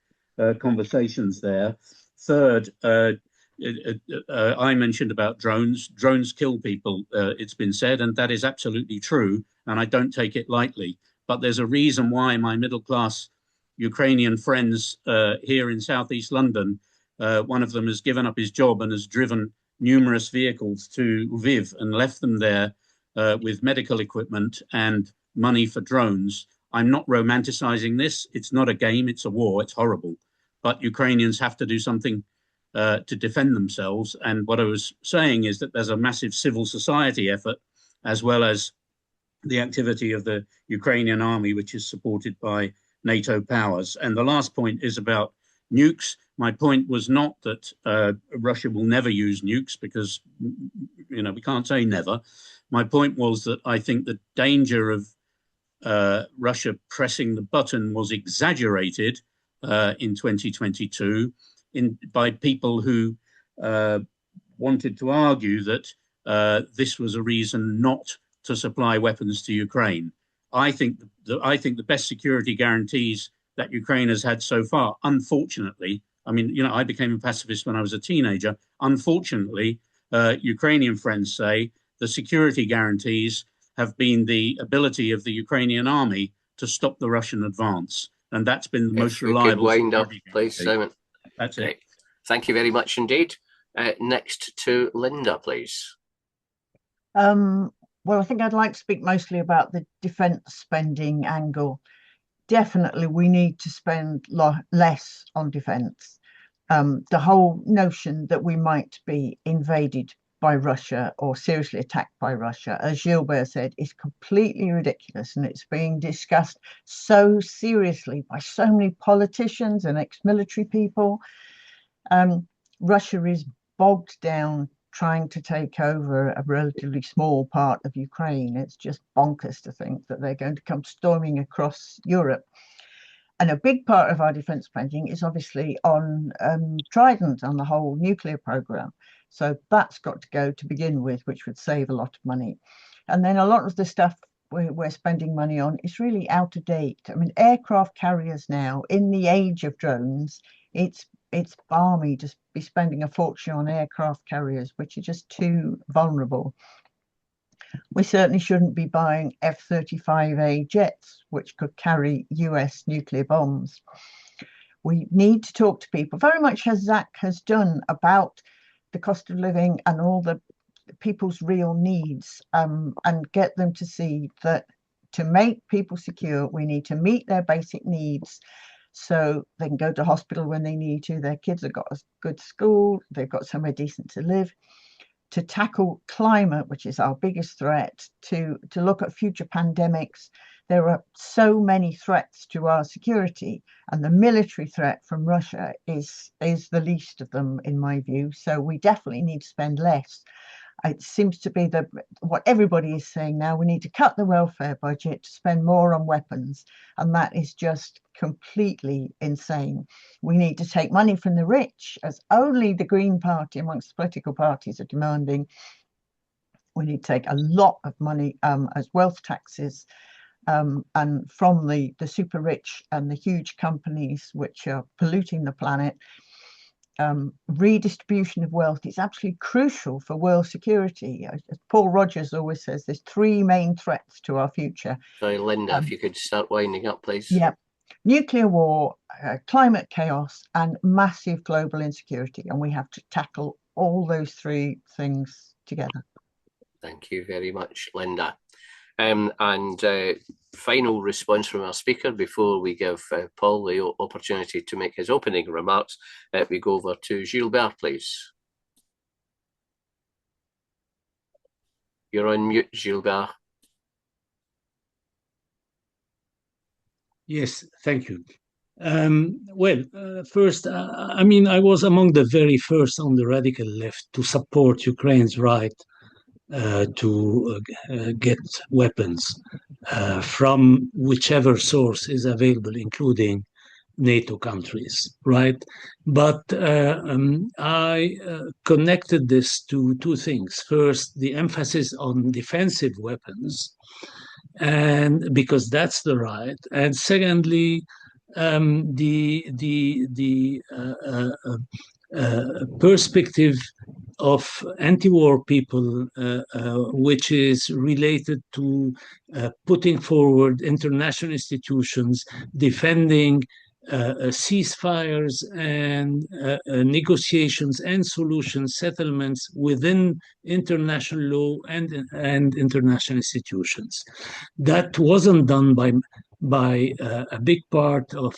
conversations there. Third, I mentioned about drones. Drones kill people, it's been said, and that is absolutely true, and I don't take it lightly. But there's a reason why my middle-class Ukrainian friends here in southeast London, one of them has given up his job and has driven numerous vehicles to Lviv and left them there with medical equipment and money for drones. I'm not romanticizing this. It's not a game, it's a war, it's horrible. But Ukrainians have to do something to defend themselves. And what I was saying is that there's a massive civil society effort, as well as the activity of the Ukrainian army, which is supported by NATO powers. And the last point is about nukes. My point was not that Russia will never use nukes, because, we can't say never. My point was that I think the danger of Russia pressing the button was exaggerated in 2022 by people who wanted to argue that this was a reason not to supply weapons to Ukraine. I think the best security guarantees that Ukraine has had so far, unfortunately, I became a pacifist when I was a teenager. Unfortunately, Ukrainian friends say the security guarantees have been the ability of the Ukrainian army to stop the Russian advance. And that's been the most reliable. Wind up, please, Simon. That's it. Thank you very much indeed. Next to Linda, please. Well, I think I'd like to speak mostly about the defence spending angle. Definitely, we need to spend less on defence. The whole notion that we might be invaded by Russia or seriously attacked by Russia, as Gilbert said, is completely ridiculous, and it's being discussed so seriously by so many politicians and ex-military people. Russia is bogged down trying to take over a relatively small part of Ukraine. It's just bonkers to think that they're going to come storming across Europe. And a big part of our defence spending is obviously on Trident, on the whole nuclear programme. So that's got to go to begin with, which would save a lot of money. And then a lot of the stuff we're spending money on is really out of date. Aircraft carriers now, in the age of drones, it's it's balmy to be spending a fortune on aircraft carriers, which are just too vulnerable. We certainly shouldn't be buying F-35A jets, which could carry US nuclear bombs. We need to talk to people, very much as Zach has done, about the cost of living and all the people's real needs, and get them to see that to make people secure, we need to meet their basic needs so they can go to hospital when they need to, their kids have got a good school, they've got somewhere decent to live. To tackle climate, which is our biggest threat, to look at future pandemics. There are so many threats to our security, and the military threat from Russia is the least of them, in my view. So we definitely need to spend less. It seems to be what everybody is saying now. We need to cut the welfare budget to spend more on weapons, and that is just completely insane. We need to take money from the rich, as only the Green Party amongst the political parties are demanding. We need to take a lot of money as wealth taxes, and from the super rich and the huge companies which are polluting the planet. Redistribution of wealth is absolutely crucial for world security. As Paul Rogers always says, there's three main threats to our future. Sorry, Linda, if you could start winding up, please. Yeah. Nuclear war, climate chaos, and massive global insecurity. And we have to tackle all those three things together. Thank you very much, Linda. Final response from our speaker before we give Paul the opportunity to make his opening remarks. We go over to Gilbert, please. You're on mute, Gilbert. Yes, thank you. First, I mean, I was among the very first on the radical left to support Ukraine's right to get weapons from whichever source is available, including NATO countries, right? But I connected this to two things. First, the emphasis on defensive weapons, and because that's the right, and secondly, perspective of anti-war people, which is related to putting forward international institutions, defending ceasefires and negotiations and solutions, settlements within international law and international institutions. That wasn't done by a big part of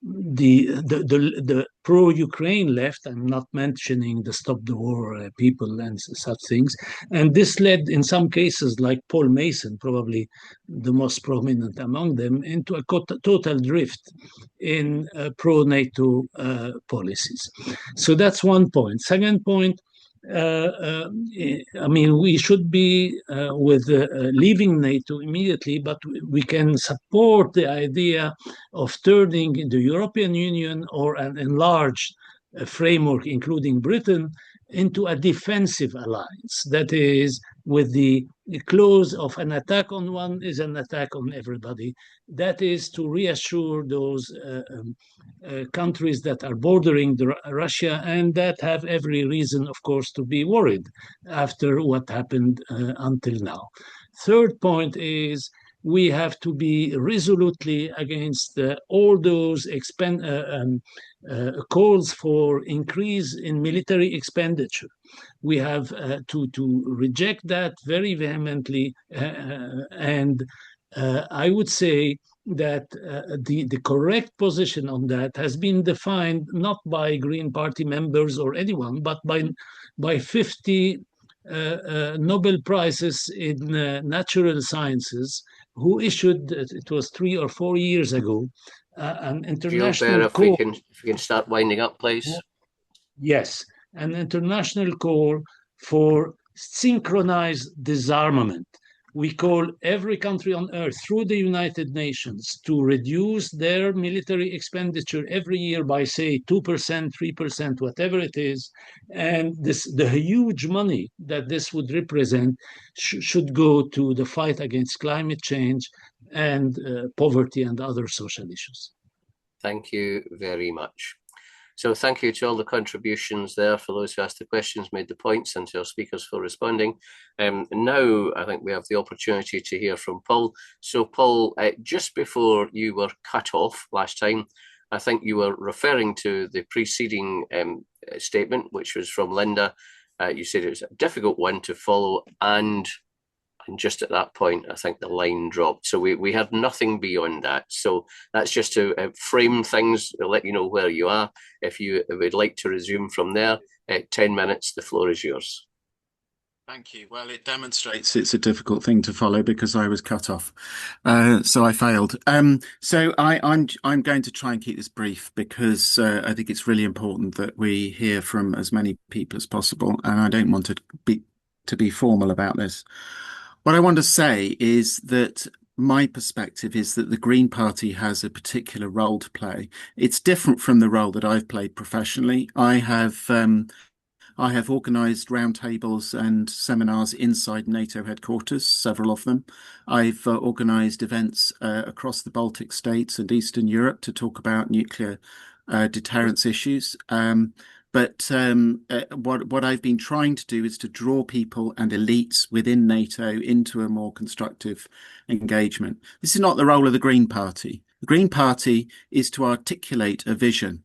the pro-Ukraine left. I'm not mentioning the Stop the War people and such things. And this led, in some cases, like Paul Mason, probably the most prominent among them, into a total drift in pro-NATO policies. So that's one point. Second point, I mean, we should be with leaving NATO immediately, but we can support the idea of turning the European Union or an enlarged framework, including Britain, into a defensive alliance. That is, with the clause of an attack on one is an attack on everybody. That is to reassure those countries that are bordering Russia and that have every reason, of course, to be worried after what happened until now. Third point is we have to be resolutely against all those calls for increase in military expenditure. We have to reject that very vehemently, and I would say that the correct position on that has been defined not by Green Party members or anyone, but by 50 Nobel Prizes in natural sciences who issued, it was 3 or 4 years ago, an international call. If we can start winding up, please. Yes, an international call for synchronized disarmament. We call every country on earth through the United Nations to reduce their military expenditure every year by, say, 2%, 3%, whatever it is. And the huge money that this would represent should go to the fight against climate change and poverty and other social issues. Thank you very much. So thank you to all the contributions there, for those who asked the questions, made the points, and to our speakers for responding. Now I think we have the opportunity to hear from Paul. So Paul, just before you were cut off last time, I think you were referring to the preceding statement, which was from Linda. You said it was a difficult one to follow, and just at that point, I think the line dropped. So we had nothing beyond that. So that's just to frame things, let you know where you are. If you would like to resume from there, 10 minutes, the floor is yours. Thank you. Well, it demonstrates it's a difficult thing to follow because I was cut off, so I failed. So I'm going to try and keep this brief because I think it's really important that we hear from as many people as possible, and I don't want to be formal about this. What I want to say is that my perspective is that the Green Party has a particular role to play. It's different from the role that I've played professionally. I have organised roundtables and seminars inside NATO headquarters, several of them. I've organised events across the Baltic states and Eastern Europe to talk about nuclear deterrence issues. But what I've been trying to do is to draw people and elites within NATO into a more constructive engagement. This is not the role of the Green Party. The Green Party is to articulate a vision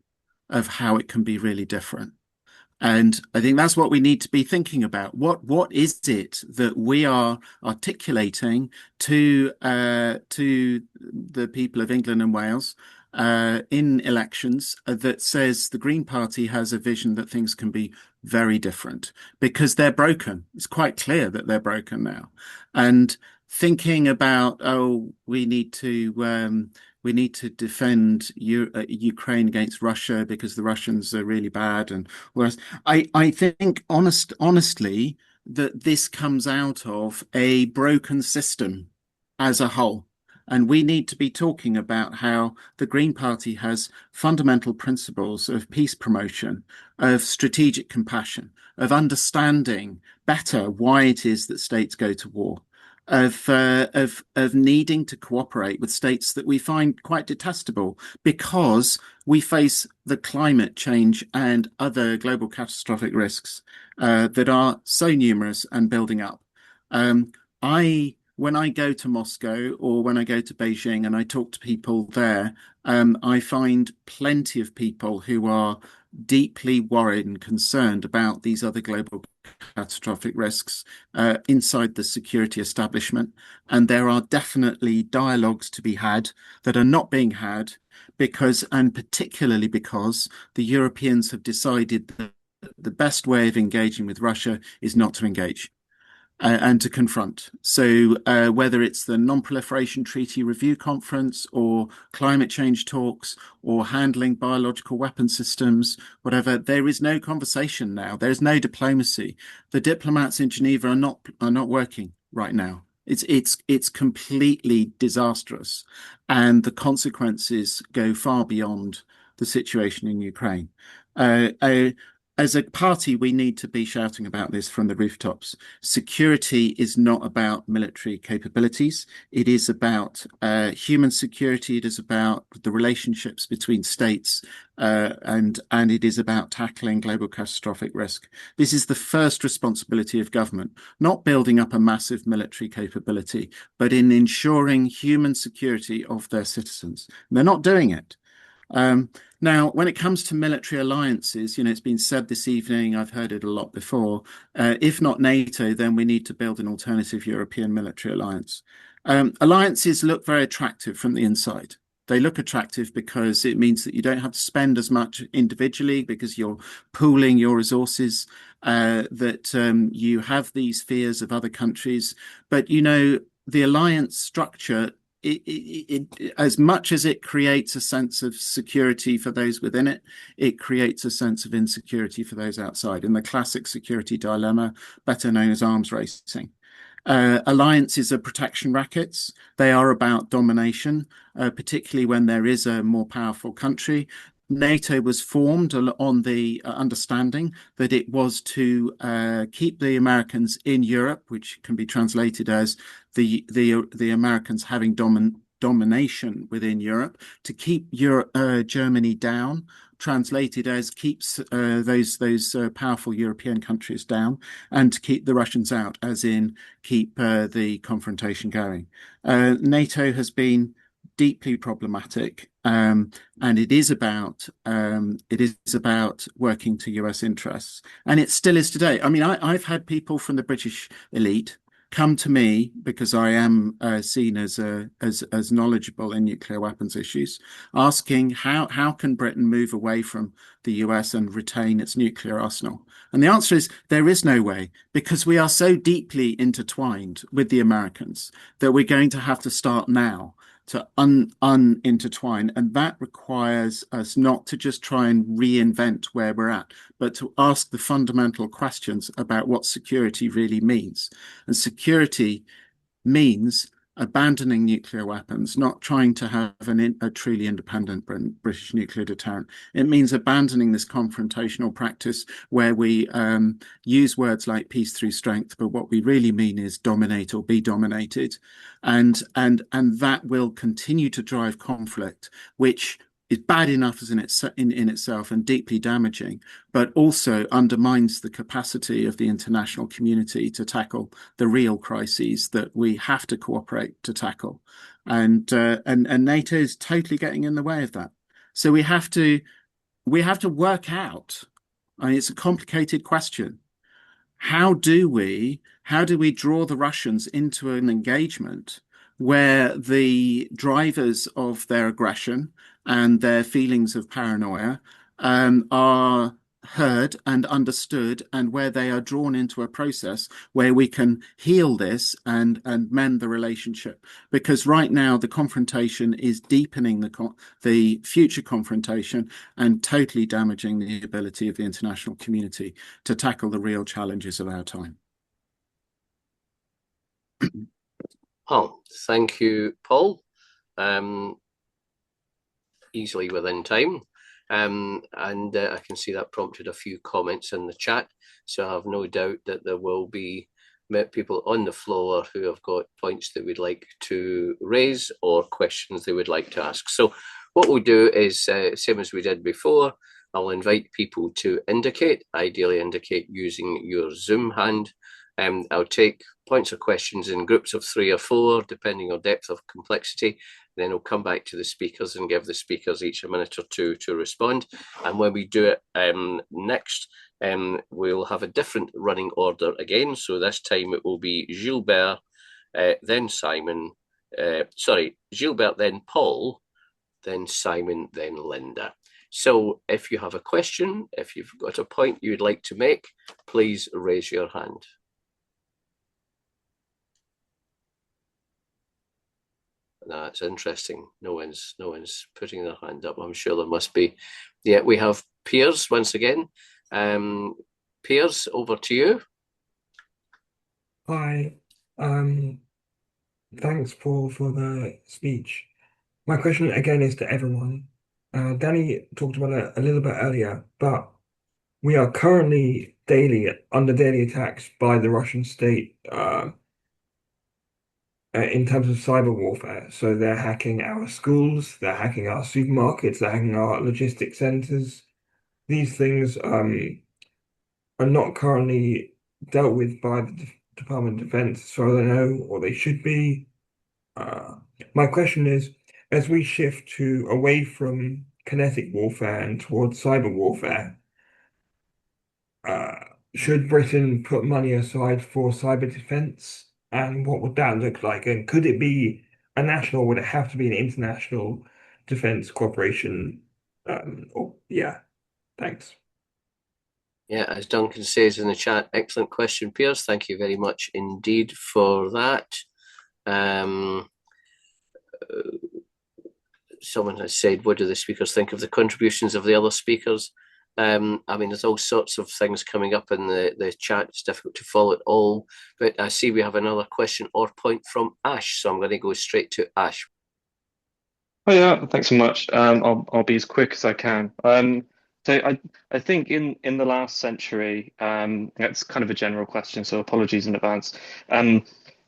of how it can be really different. And I think that's what we need to be thinking about. What is it that we are articulating to the people of England and Wales in elections that says the Green Party has a vision that things can be very different because they're broken. It's quite clear that they're broken now. And thinking about, we need to defend Ukraine against Russia because the Russians are really bad. And whereas I think honestly that this comes out of a broken system as a whole. And we need to be talking about how the Green Party has fundamental principles of peace promotion, of strategic compassion, of understanding better why it is that states go to war, of needing to cooperate with states that we find quite detestable because we face the climate change and other global catastrophic risks that are so numerous and building up. When I go to Moscow or when I go to Beijing and I talk to people there, I find plenty of people who are deeply worried and concerned about these other global catastrophic risks inside the security establishment. And there are definitely dialogues to be had that are not being had and particularly because the Europeans have decided that the best way of engaging with Russia is not to engage. And to confront. So whether it's the Non-Proliferation Treaty Review Conference or climate change talks or handling biological weapon systems, whatever, there is no conversation now. There's no diplomacy. The diplomats in Geneva are not working right now. It's completely disastrous, and the consequences go far beyond the situation in Ukraine. As a party, we need to be shouting about this from the rooftops. Security is not about military capabilities. It is about human security. It is about the relationships between states, and it is about tackling global catastrophic risk. This is the first responsibility of government, not building up a massive military capability, but in ensuring human security of their citizens. And they're not doing it. Now, when it comes to military alliances, it's been said this evening, I've heard it a lot before, if not NATO, then we need to build an alternative European military alliance. Alliances look very attractive from the inside. They look attractive because it means that you don't have to spend as much individually because you're pooling your resources, that you have these fears of other countries. But, the alliance structure, as much as it creates a sense of security for those within it, it creates a sense of insecurity for those outside. In the classic security dilemma, better known as arms racing. Alliances are protection rackets. They are about domination, particularly when there is a more powerful country. NATO was formed on the understanding that it was to keep the Americans in Europe, which can be translated as the Americans having domination within Europe, to keep Germany down, translated as keeps those powerful European countries down, and to keep the Russians out, as in keep the confrontation going. NATO has been deeply problematic, and it is about working to US interests, and it still is today. I mean, I've had people from the British elite come to me because I am seen as knowledgeable in nuclear weapons issues, asking how can Britain move away from the US and retain its nuclear arsenal? And the answer is there is no way, because we are so deeply intertwined with the Americans that we're going to have to start now to unintertwine. And that requires us not to just try and reinvent where we're at, but to ask the fundamental questions about what security really means. And security means abandoning nuclear weapons, not trying to have a truly independent British nuclear deterrent. It means abandoning this confrontational practice where we use words like peace through strength, but what we really mean is dominate or be dominated. And that will continue to drive conflict, which is bad enough as in itself and deeply damaging, but also undermines the capacity of the international community to tackle the real crises that we have to cooperate to tackle. And NATO is totally getting in the way of that. So we have to work out. I mean, it's a complicated question. How do we draw the Russians into an engagement where the drivers of their aggression and their feelings of paranoia are heard and understood, and where they are drawn into a process where we can heal this and mend the relationship? Because right now the confrontation is deepening the future confrontation and totally damaging the ability of the international community to tackle the real challenges of our time. Oh, thank you, Paul. Easily within time. I can see that prompted a few comments in the chat. So I have no doubt that there will be people on the floor who have got points that we'd like to raise or questions they would like to ask. So what we'll do is, same as we did before, I'll invite people to ideally indicate using your Zoom hand. I'll take points or questions in groups of 3 or 4, depending on depth of complexity. Then I'll come back to the speakers and give the speakers each a minute or 2 to respond. And when we do it next, we'll have a different running order again. So this time it will be Gilbert, then Simon, Gilbert, then Paul, then Simon, then Linda. So if you have a question, if you've got a point you'd like to make, please raise your hand. That's interesting. No one's putting their hand up. I'm sure there must be. Yeah, we have Piers once again. Piers, over to you. Hi. Thanks, Paul, for the speech. My question again is to everyone. Danny talked about it a little bit earlier, but we are currently under daily attacks by the Russian state in terms of cyber warfare. So they're hacking our schools, they're hacking our supermarkets, they're hacking our logistics centers. These things are not currently dealt with by the Department of Defense, as far as I know, or they should be. My question is, as we shift away from kinetic warfare and towards cyber warfare, should Britain put money aside for cyber defense? And what would that look like? And could it be a national, or would it have to be an international defense cooperation? Yeah, thanks. Yeah, as Duncan says in the chat, excellent question, Piers. Thank you very much indeed for that. Someone has said, what do the speakers think of the contributions of the other speakers? I mean, there's all sorts of things coming up in the chat. It's difficult to follow it all, but I see we have another question or point from Ash, so I'm going to go straight to Ash. Oh yeah, thanks so much. I'll be as quick as I can. So I think in the last century, it's kind of a general question, so apologies in advance.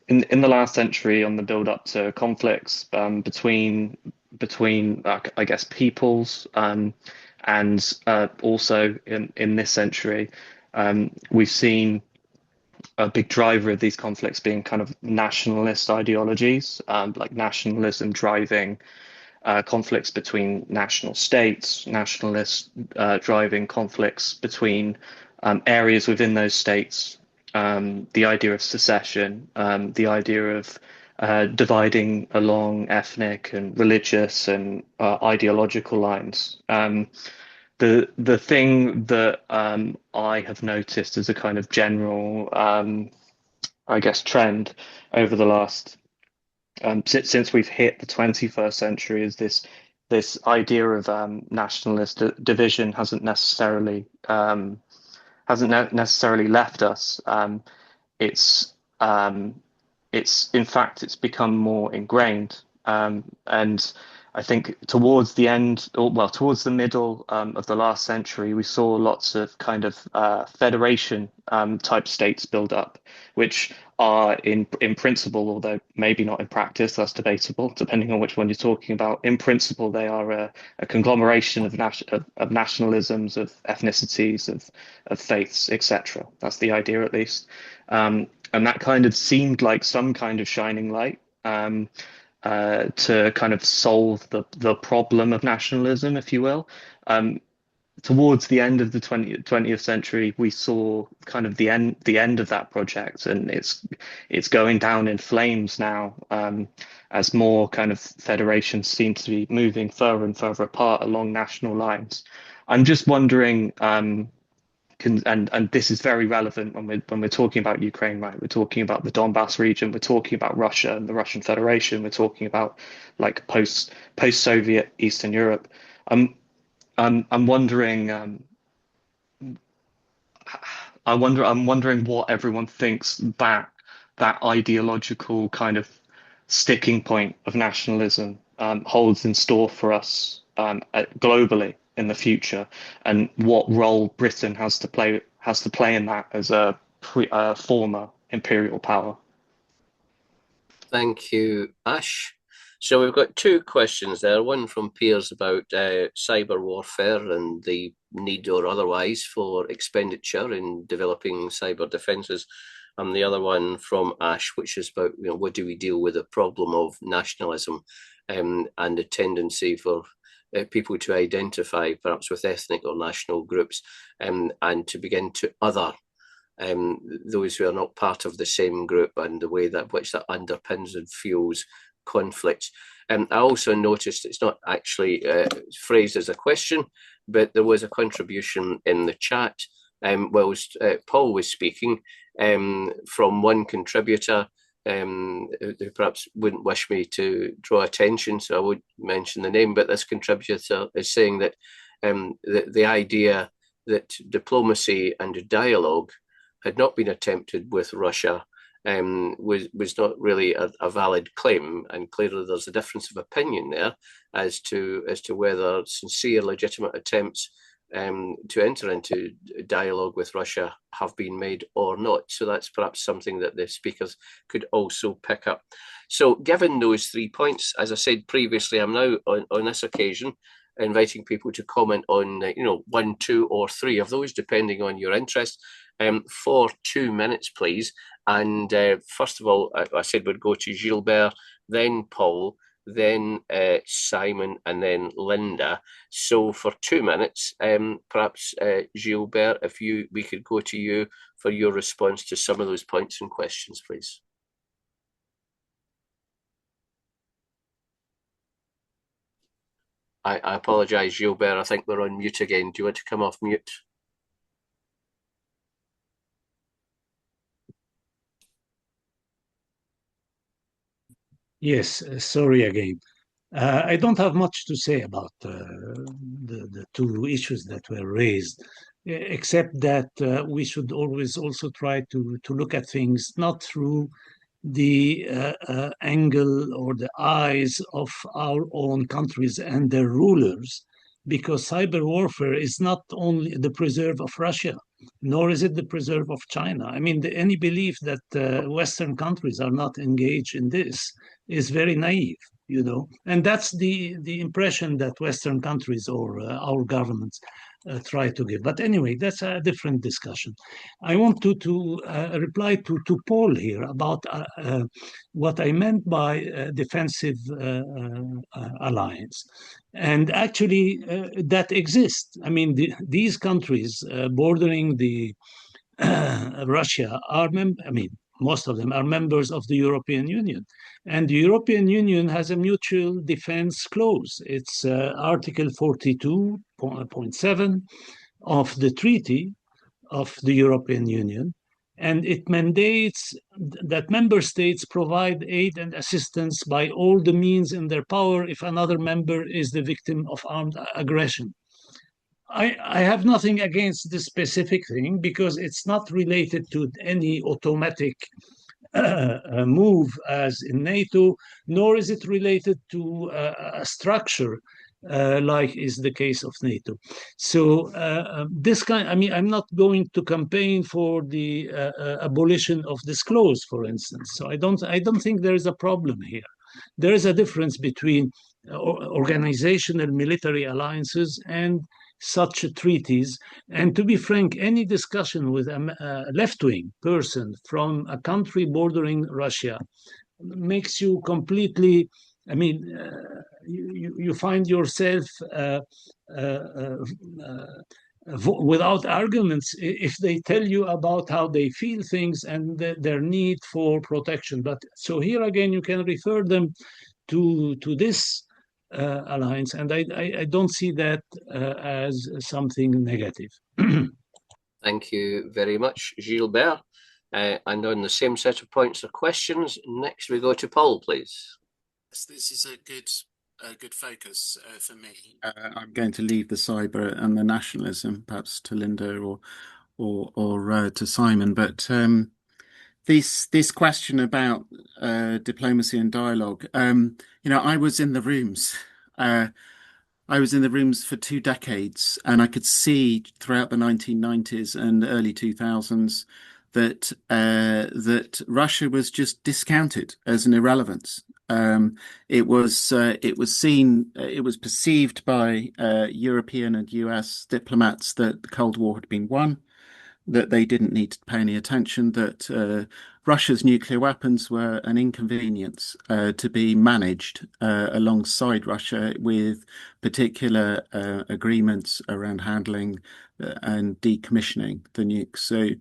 in the last century, on the build up to conflicts between I guess peoples, and also in this century, we've seen a big driver of these conflicts being kind of nationalist ideologies, like nationalism driving conflicts between national states, nationalists driving conflicts between areas within those states, the idea of secession, the idea of dividing along ethnic and religious and ideological lines. The thing that I have noticed as a kind of general, I guess, trend over the last since we've hit the 21st century is this idea of nationalist division hasn't necessarily left us. It's in fact it's become more ingrained, and I think towards the end, or well, towards the middle of the last century, we saw lots of kind of federation type states build up, which are in principle, although maybe not in practice, that's debatable, depending on which one you're talking about. In principle, they are a conglomeration of nationalisms, of ethnicities, of faiths, etc. That's the idea, at least. And that kind of seemed like some kind of shining light to kind of solve the problem of nationalism, if you will. Towards the end of the 20th century, we saw kind of the end of that project, and it's going down in flames now, as more kind of federations seem to be moving further and further apart along national lines. I'm just wondering, and this is very relevant when we're talking about Ukraine, right? We're talking about the Donbass region, we're talking about Russia and the Russian Federation, we're talking about like post-Soviet Eastern Europe. I'm wondering. I'm wondering what everyone thinks that ideological kind of sticking point of nationalism holds in store for us globally in the future, and what role Britain has to play in that as a former imperial power. Thank you, Ash. So we've got two questions there, one from Piers about cyber warfare and the need or otherwise for expenditure in developing cyber defences, and the other one from Ash, which is about what do we deal with the problem of nationalism and the tendency for people to identify perhaps with ethnic or national groups and to begin to other those who are not part of the same group, and the way that which that underpins and fuels conflicts. I also noticed it's not actually phrased as a question, but there was a contribution in the chat whilst Paul was speaking from one contributor who perhaps wouldn't wish me to draw attention, so I won't mention the name, but this contributor is saying that the idea that diplomacy and dialogue had not been attempted with Russia was not really a valid claim, and clearly there's a difference of opinion there as to whether sincere, legitimate attempts to enter into dialogue with Russia have been made or not. So that's perhaps something that the speakers could also pick up. So given those 3 points, as I said previously, I'm now on this occasion inviting people to comment on 1, 2 or 3 of those, depending on your interest, for 2 minutes, please. And first of all, I said we'd go to Gilbert, then Paul, then Simon, and then Linda. So for 2 minutes, perhaps Gilbert, if we could go to you for your response to some of those points and questions, please. I apologise, Gilbert. I think we're on mute again. Do you want to come off mute? Yes, sorry again. I don't have much to say about the two issues that were raised, except that we should always also try to look at things not through the angle or the eyes of our own countries and their rulers, because cyber warfare is not only the preserve of Russia. nor is it the preserve of China. I mean, any belief that Western countries are not engaged in this is very naive, you know, and that's the impression that Western countries or our governments try to give. But anyway, that's a different discussion. I want to reply to Paul here about what I meant by defensive alliance. And actually, that exists. I mean, these countries bordering the Russia are, I mean, most of them are members of the European Union. And the European Union has a mutual defense clause. It's Article 42.7 of the Treaty of the European Union. And it mandates that member states provide aid and assistance by all the means in their power if another member is the victim of armed aggression. I have nothing against this specific thing because it's not related to any automatic move as in NATO, nor is it related to a structure like is the case of NATO. So this kind, I mean, I'm not going to campaign for the abolition of this clause, for instance. So I don't think there is a problem here. There is a difference between organizational military alliances and such treaties. And to be frank, any discussion with a left-wing person from a country bordering Russia makes you completely, I mean, you find yourself without arguments if they tell you about how they feel things and their need for protection. But so here again, you can refer them to this alliance, and I don't see that as something negative. Thank you very much, Gilbert. And on the same set of points or questions, next we go to Paul, please. This is a good focus for me. I'm going to leave the cyber and the nationalism, perhaps to Linda or to Simon, but this question about diplomacy and dialogue. You know, I was in the rooms. I was in the rooms for 2 decades, and I could see throughout the 1990s and early 2000s that that Russia was just discounted as an irrelevance. It was perceived by European and US diplomats that the Cold War had been won, that they didn't need to pay any attention, that Russia's nuclear weapons were an inconvenience to be managed alongside Russia with particular agreements around handling and decommissioning the nukes.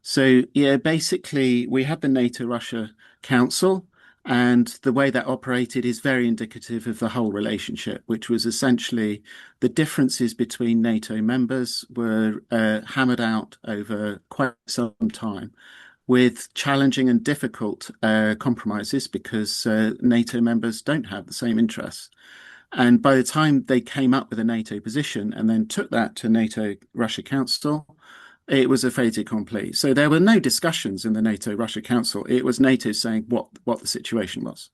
So yeah, basically we had the NATO-Russia Council, and the way that operated is very indicative of the whole relationship, which was essentially the differences between NATO members were hammered out over quite some time with challenging and difficult compromises because NATO members don't have the same interests. And by the time they came up with a NATO position and then took that to NATO-Russia Council, it was a fait accompli. So there were no discussions in the NATO-Russia Council. It was NATO saying what the situation was.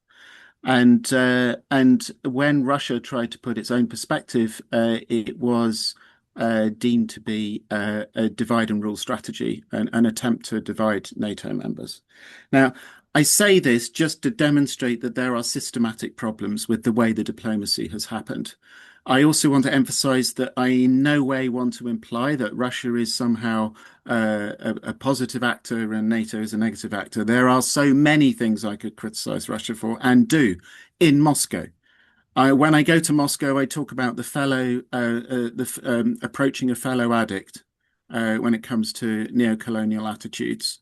And when Russia tried to put its own perspective, it was deemed to be a divide and rule strategy, an attempt to divide NATO members. Now, I say this just to demonstrate that there are systematic problems with the way the diplomacy has happened. I also want to emphasize that I in no way want to imply that Russia is somehow a positive actor and NATO is a negative actor. There are so many things I could criticize Russia for and do in Moscow. When I go to Moscow, I talk about the fellow, approaching a fellow addict when it comes to neo-colonial attitudes.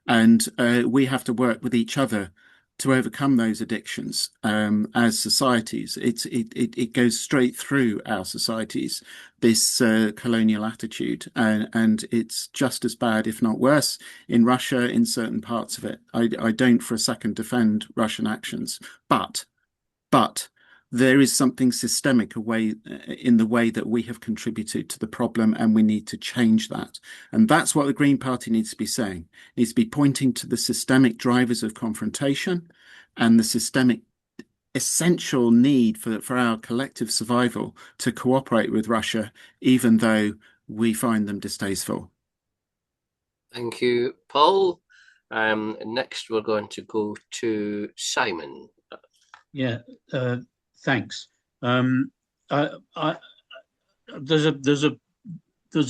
And we have to work with each other to overcome those addictions as societies. It goes straight through our societies, this colonial attitude, and it's just as bad, if not worse, in Russia in certain parts of it. I don't for a second defend Russian actions, but there is something systemic in the way that we have contributed to the problem, and we need to change that. And that's what the Green Party needs to be saying. It needs to be pointing to the systemic drivers of confrontation and the systemic essential need for our collective survival to cooperate with Russia, even though we find them distasteful. Thank you, Paul. Next, we're going to go to Simon. Yeah, thanks. There's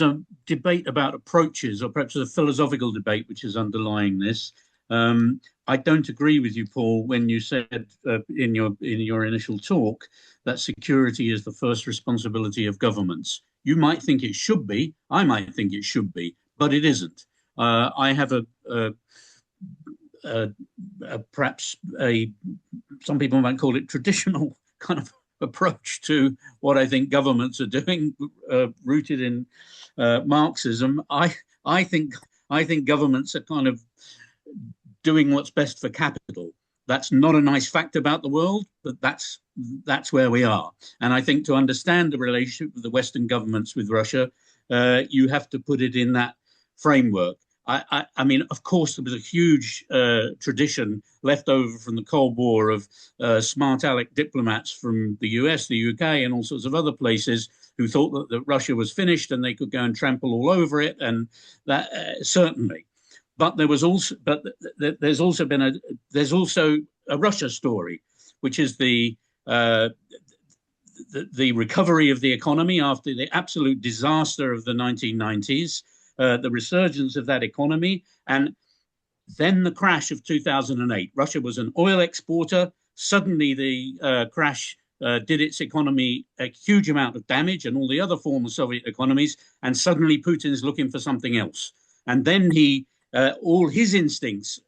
a debate about approaches, or perhaps a philosophical debate which is underlying this. I don't agree with you, Paul, when you said in your initial talk that security is the first responsibility of governments. You might think it should be. I might think it should be, but it isn't. I have perhaps some people might call it traditional kind of approach to what I think governments are doing, rooted in Marxism. I think governments are kind of doing what's best for capital. That's not a nice fact about the world, but that's where we are. And I think to understand the relationship of the Western governments with Russia, you have to put it in that framework. I mean, of course, there was a huge tradition left over from the Cold War of smart aleck diplomats from the US, the UK, and all sorts of other places who thought that Russia was finished and they could go and trample all over it, and that certainly. But there's also a Russia story, which is the recovery of the economy after the absolute disaster of the 1990s. The resurgence of that economy, and then the crash of 2008. Russia was an oil exporter. Suddenly the crash did its economy a huge amount of damage, and all the other former Soviet economies, and suddenly Putin's looking for something else. And then all his instincts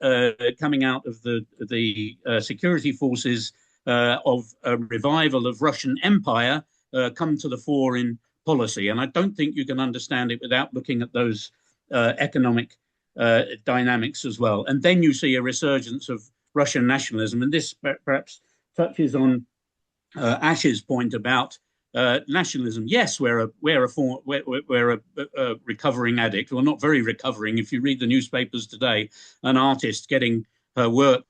coming out of the security forces of a revival of Russian empire come to the fore in policy. And I don't think you can understand it without looking at those economic dynamics as well. And then you see a resurgence of Russian nationalism. And this perhaps touches on Ash's point about nationalism. Yes, we're a recovering addict. Well, not very recovering. If you read the newspapers today, an artist getting her work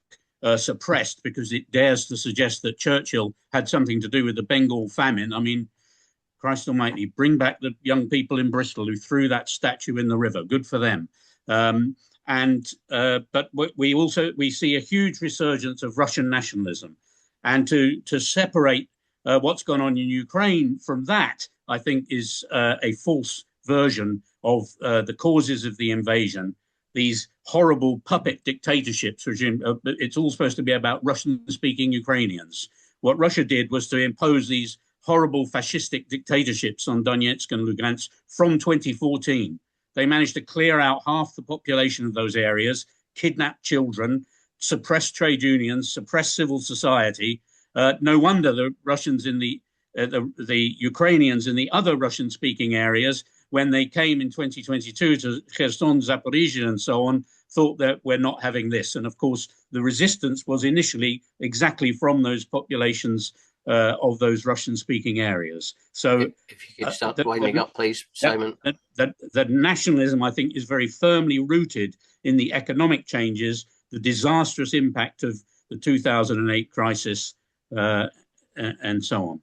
suppressed because it dares to suggest that Churchill had something to do with the Bengal famine. I mean, Christ almighty, bring back the young people in Bristol who threw that statue in the river. Good for them. But we see a huge resurgence of Russian nationalism. And to separate what's gone on in Ukraine from that, I think, is a false version of the causes of the invasion. These horrible puppet dictatorships regime, it's all supposed to be about Russian-speaking Ukrainians. What Russia did was to impose these horrible fascistic dictatorships on Donetsk and Lugansk from 2014. They managed to clear out half the population of those areas, kidnap children, suppress trade unions, suppress civil society. No wonder the Russians in the Ukrainians in the other Russian-speaking areas, when they came in 2022 to Kherson, Zaporizhia, and so on, thought that we're not having this. And of course, the resistance was initially exactly from those populations of those Russian-speaking areas. So, if you could start winding up, please, Simon. That nationalism, I think, is very firmly rooted in the economic changes, the disastrous impact of the 2008 crisis, and so on.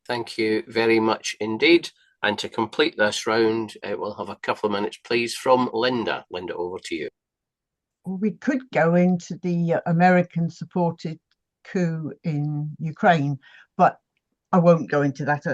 Thank you very much indeed. And to complete this round, we'll have a couple of minutes, please, from Linda. Linda, over to you. Well, we could go into the American-supported coup in Ukraine, but I won't go into that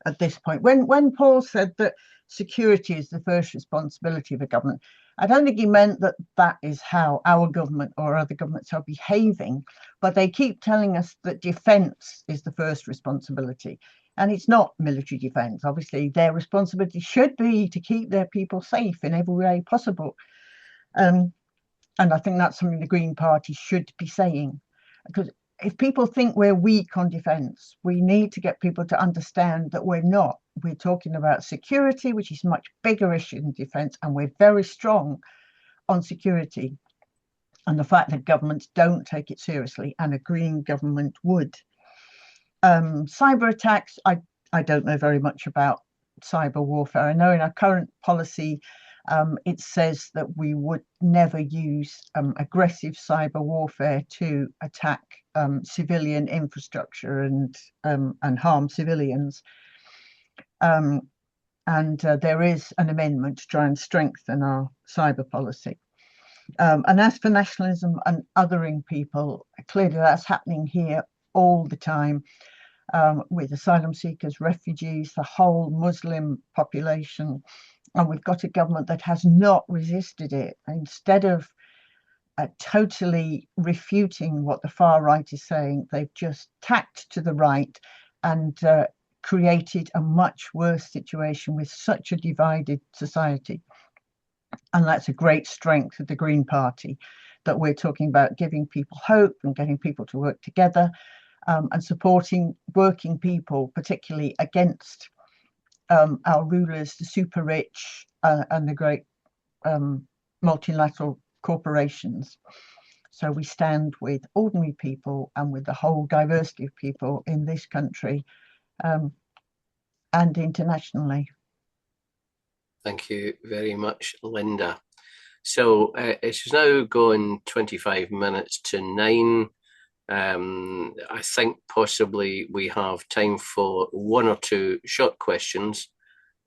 at this point. When Paul said that security is the first responsibility of a government, I don't think he meant that that is how our government or other governments are behaving, but they keep telling us that defense is the first responsibility. And it's not military defense. Obviously, their responsibility should be to keep their people safe in every way possible. And I think that's something the Green Party should be saying. Because if people think we're weak on defense, we need to get people to understand that we're not. We're talking about security, which is a much bigger issue than defense, and we're very strong on security. And the fact that governments don't take it seriously, and a green government would. Cyber attacks, I don't know very much about cyber warfare. I know in our current policy, it says that we would never use aggressive cyber warfare to attack civilian infrastructure and harm civilians. And there is an amendment to try and strengthen our cyber policy. And as for nationalism and othering people, clearly that's happening here all the time, with asylum seekers, refugees, the whole Muslim population. And we've got a government that has not resisted it. Instead of totally refuting what the far right is saying, they've just tacked to the right and created a much worse situation with such a divided society. And that's a great strength of the Green Party, that we're talking about giving people hope and getting people to work together, and supporting working people, particularly against our rulers, the super rich, and the great multilateral corporations. So we stand with ordinary people and with the whole diversity of people in this country, and internationally. Thank you very much, Linda. So it's now gone 25 minutes to 9. I think possibly we have time for 1 or 2 short questions,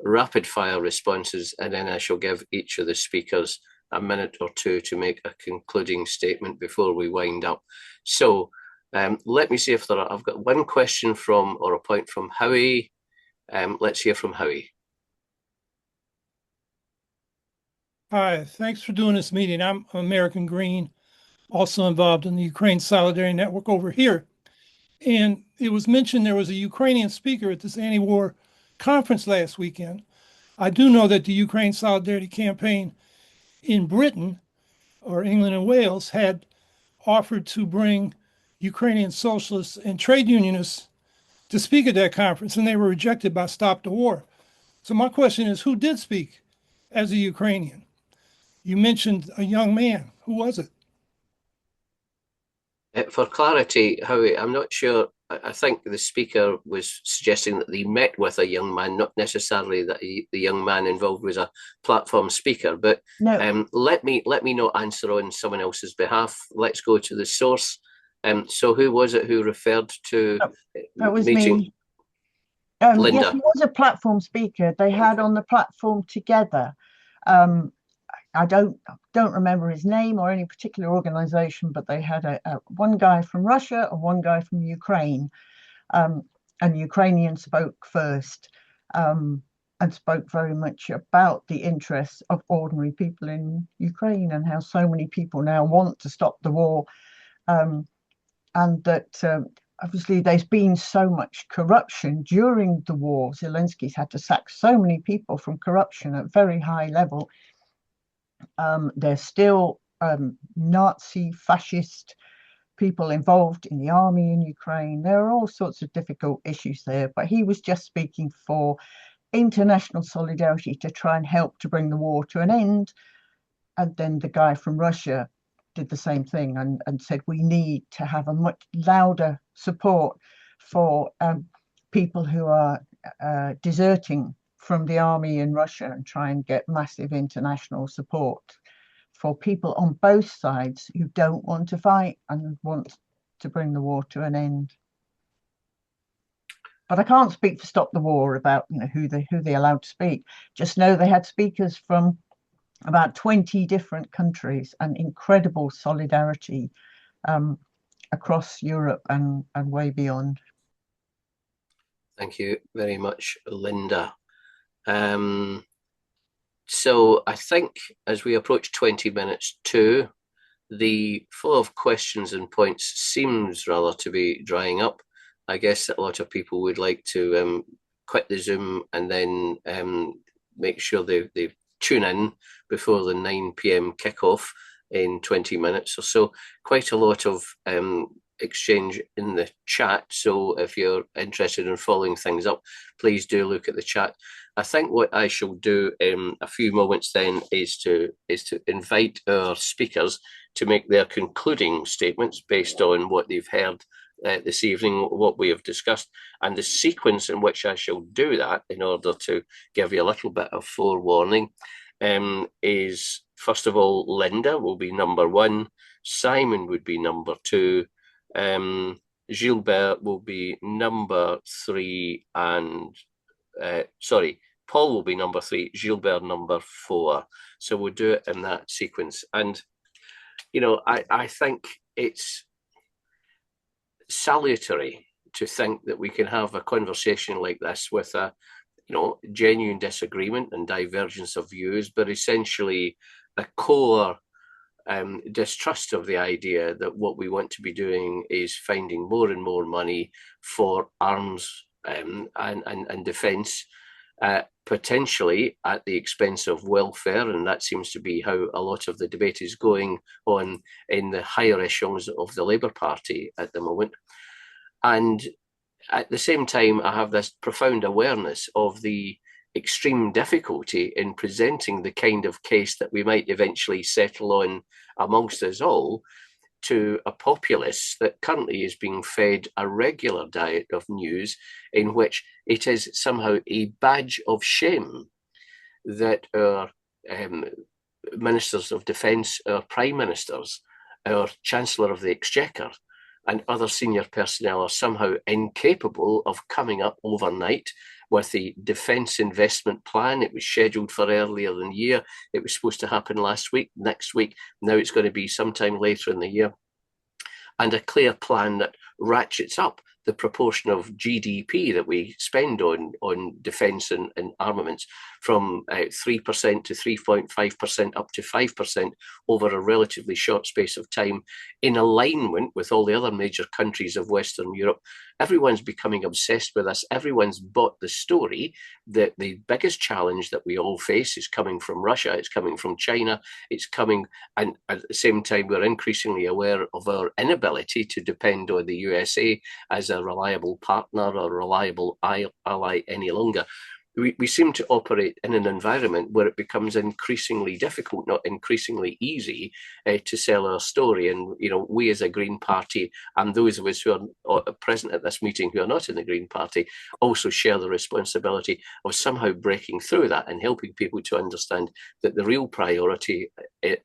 rapid fire responses, and then I shall give each of the speakers a minute or 2 to make a concluding statement before we wind up. So let me see if there are, I've got 1 question from, or a point from Howie. Let's hear from Howie. Hi, thanks for doing this meeting. I'm American Green, also involved in the Ukraine Solidarity Network over here. And it was mentioned there was a Ukrainian speaker at this anti-war conference last weekend. I do know that the Ukraine Solidarity Campaign in Britain, or England and Wales, had offered to bring Ukrainian socialists and trade unionists to speak at that conference, and they were rejected by Stop the War. So my question is, who did speak as a Ukrainian? You mentioned a young man. Who was it? For clarity, Howie, I'm not sure. I think the speaker was suggesting that they met with a young man, not necessarily that the young man involved was a platform speaker. But no. Let me not answer on someone else's behalf. Let's go to the source. So who was it who referred to that was meeting? Me. Linda. Yes, he was a platform speaker. They had on the platform together. I don't remember his name or any particular organization, but they had one guy from Russia and one guy from Ukraine, and the Ukrainian spoke first, and spoke very much about the interests of ordinary people in Ukraine and how so many people now want to stop the war, and that obviously there's been so much corruption during the war. Zelensky's had to sack so many people from corruption at very high level. There's still Nazi fascist people involved in the army in Ukraine. There are all sorts of difficult issues there, but he was just speaking for international solidarity to try and help to bring the war to an end. And then the guy from Russia did the same thing and said we need to have a much louder support for people who are deserting from the army in Russia, and try and get massive international support for people on both sides who don't want to fight and want to bring the war to an end. But I can't speak for Stop the War about who they allowed to speak. Just know they had speakers from about 20 different countries and incredible solidarity across Europe and way beyond. Thank you very much, Linda. So I think as we approach 20 minutes to, the flow of questions and points seems rather to be drying up. I guess that a lot of people would like to quit the Zoom and then make sure they tune in before the 9 p.m. kickoff in 20 minutes or so. Quite a lot of exchange in the chat, so if you're interested in following things up, please do look at the chat. I think what I shall do in a few moments then is to invite our speakers to make their concluding statements based on what they've heard this evening, what we have discussed, and the sequence in which I shall do that, in order to give you a little bit of forewarning, is first of all, Linda will be number 1, Simon would be number 2, Gilbert will be number 3, and Paul will be number 3, Gilbert number 4. So we'll do it in that sequence. And, you know, I think it's salutary to think that we can have a conversation like this with a, you know, genuine disagreement and divergence of views, but essentially a core distrust of the idea that what we want to be doing is finding more and more money for arms and defence, potentially at the expense of welfare, and that seems to be how a lot of the debate is going on in the higher echelons of the Labour Party at the moment. And at the same time, I have this profound awareness of the extreme difficulty in presenting the kind of case that we might eventually settle on amongst us all to a populace that currently is being fed a regular diet of news in which it is somehow a badge of shame that our ministers of defence, our prime ministers, our Chancellor of the Exchequer and other senior personnel are somehow incapable of coming up overnight with the defence investment plan. It was scheduled for earlier in the year. It was supposed to happen last week, next week. Now it's going to be sometime later in the year. And a clear plan that ratchets up the proportion of GDP that we spend on defence and armaments from 3% to 3.5% up to 5% over a relatively short space of time, in alignment with all the other major countries of Western Europe. Everyone's becoming obsessed with us. Everyone's bought the story that the biggest challenge that we all face is coming from Russia, it's coming from China, it's coming, and at the same time, we're increasingly aware of our inability to depend on the USA as a reliable partner or reliable ally any longer. We seem to operate in an environment where it becomes increasingly difficult, not increasingly easy, to sell our story. And, you know, we as a Green Party and those of us who are present at this meeting who are not in the Green Party also share the responsibility of somehow breaking through that and helping people to understand that the real priority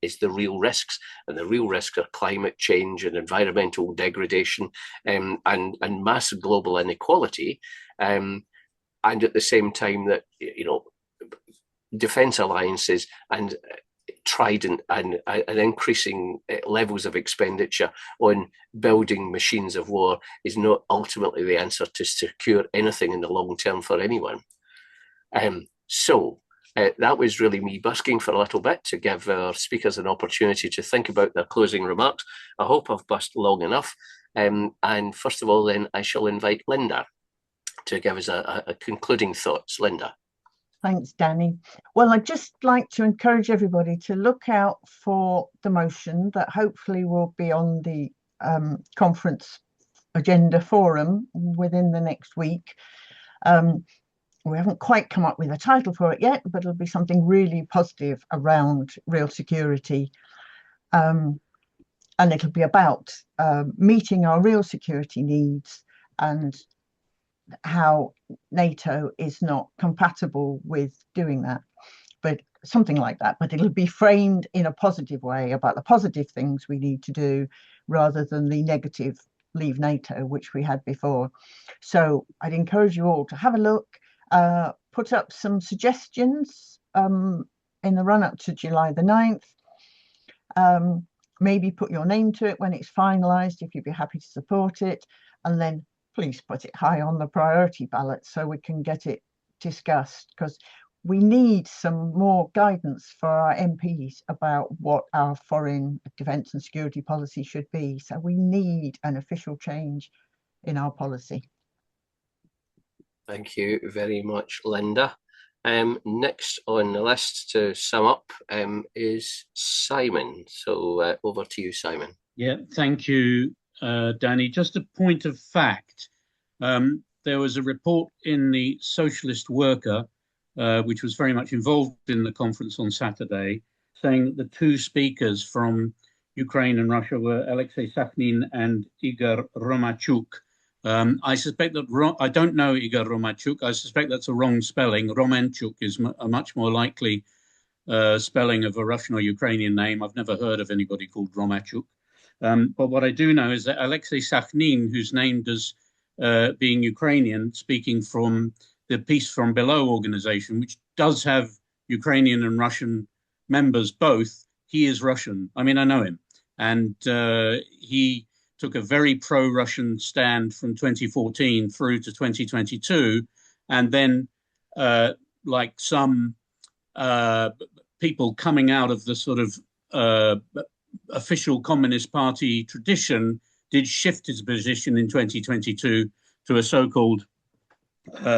is the real risks, and the real risks are climate change and environmental degradation and mass global inequality. And at the same time that, you know, defence alliances and trident and increasing levels of expenditure on building machines of war is not ultimately the answer to secure anything in the long term for anyone. So that was really me busking for a little bit to give our speakers an opportunity to think about their closing remarks. I hope I've busked long enough. And first of all, then I shall invite Linda to give us a concluding thoughts. Linda. Thanks, Danny. Well, I'd just like to encourage everybody to look out for the motion that hopefully will be on the conference agenda forum within the next week. We haven't quite come up with a title for it yet, but it'll be something really positive around real security. And it'll be about meeting our real security needs and how NATO is not compatible with doing that, but something like that. But it'll be framed in a positive way about the positive things we need to do rather than the negative leave NATO, which we had before. So I'd encourage you all to have a look, put up some suggestions in the run up to July the 9th. Maybe put your name to it when it's finalised if you'd be happy to support it, and then please put it high on the priority ballot so we can get it discussed, because we need some more guidance for our MPs about what our foreign defence and security policy should be. So we need an official change in our policy. Thank you very much, Linda. Next on the list to sum up is Simon. So over to you, Simon. Yeah, thank you, Danny. Just a point of fact. There was a report in the Socialist Worker, which was very much involved in the conference on Saturday, saying that the two speakers from Ukraine and Russia were Alexei Sakhnin and Igor Romachuk. I suspect that I don't know Igor Romachuk. I suspect that's a wrong spelling. Romanchuk is a much more likely spelling of a Russian or Ukrainian name. I've never heard of anybody called Romachuk. But what I do know is that Alexei Sakhnin, who's named as being Ukrainian, speaking from the Peace from Below organization, which does have Ukrainian and Russian members both. He is Russian. I mean, I know him. And he took a very pro-Russian stand from 2014 through to 2022. And then, like some people coming out of the sort of official Communist Party tradition, did shift his position in 2022 to a so-called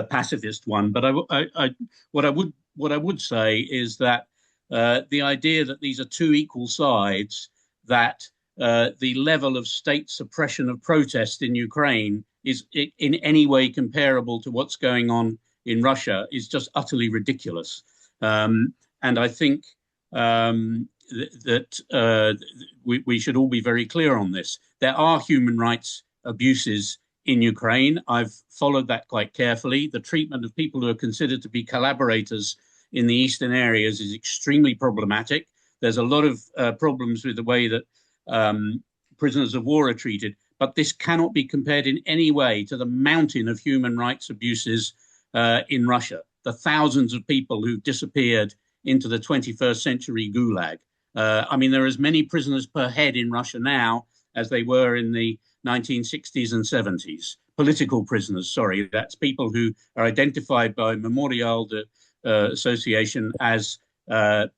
pacifist one. But what I would say is that the idea that these are two equal sides, that the level of state suppression of protest in Ukraine is in any way comparable to what's going on in Russia is just utterly ridiculous. And I think that we should all be very clear on this. There are human rights abuses in Ukraine. I've followed that quite carefully. The treatment of people who are considered to be collaborators in the eastern areas is extremely problematic. There's a lot of problems with the way that prisoners of war are treated, but this cannot be compared in any way to the mountain of human rights abuses in Russia, the thousands of people who've disappeared into the 21st century gulag. I mean, there are as many prisoners per head in Russia now as they were in the 1960s and 70s. Political prisoners, sorry, that's people who are identified by Memorial Association as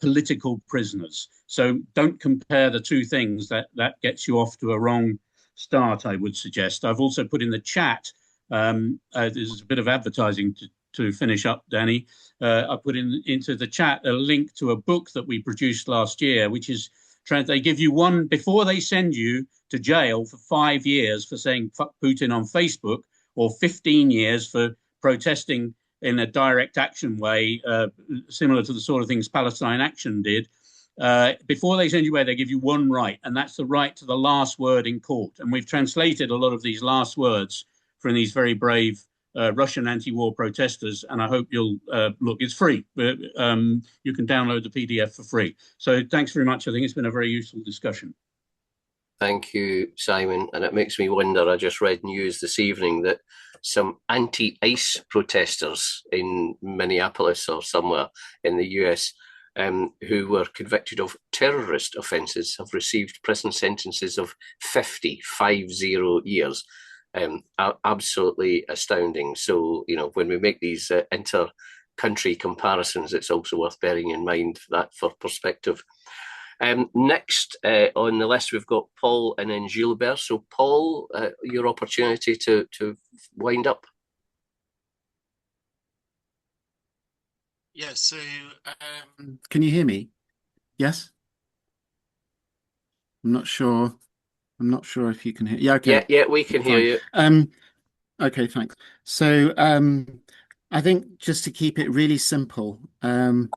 political prisoners. So don't compare the two things. That gets you off to a wrong start, I would suggest. I've also put in the chat, this is a bit of advertising to finish up, Danny. I put into the chat a link to a book that we produced last year, which is, they give you one, before they send you to jail for 5 years for saying fuck Putin on Facebook, or 15 years for protesting in a direct action way, similar to the sort of things Palestine Action did. Before they send you away, they give you one right, and that's the right to the last word in court. And we've translated a lot of these last words from these very brave Russian anti-war protesters, and I hope you'll look. It's free. You can download the PDF for free. So thanks very much. I think it's been a very useful discussion. Thank you, Simon. And it makes me wonder, I just read news this evening that some anti-ICE protesters in Minneapolis or somewhere in the US who were convicted of terrorist offences have received prison sentences of 50 years. Absolutely astounding. So, you know, when we make these inter-country comparisons, it's also worth bearing in mind that for perspective. Next on the list, we've got Paul and then Gilbert. So, Paul, your opportunity to wind up. Yeah, so can you hear me? Yes? I'm not sure if you can hear. Yeah, okay. Yeah, we can hear you. Okay, thanks. So I think just to keep it really simple, some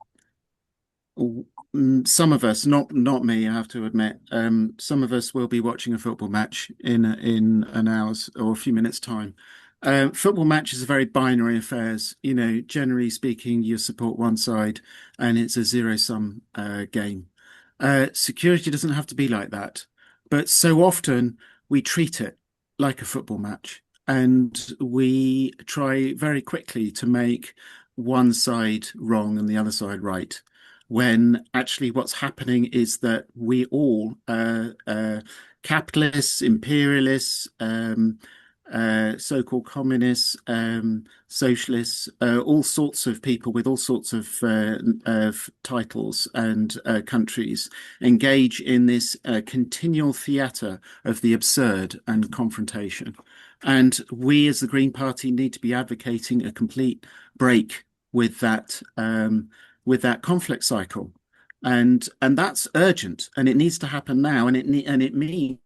of us, not me, I have to admit, some of us will be watching a football match in an hour's or a few minutes' time. Football matches are very binary affairs. You know, generally speaking, you support one side and it's a zero-sum game. Security doesn't have to be like that. But so often we treat it like a football match, and we try very quickly to make one side wrong and the other side right, when actually what's happening is that we all, capitalists, imperialists, so-called communists, socialists, all sorts of people with all sorts of titles and countries engage in this continual theatre of the absurd and confrontation. And we as the Green Party need to be advocating a complete break with that conflict cycle. And that's urgent, and it needs to happen now, and it means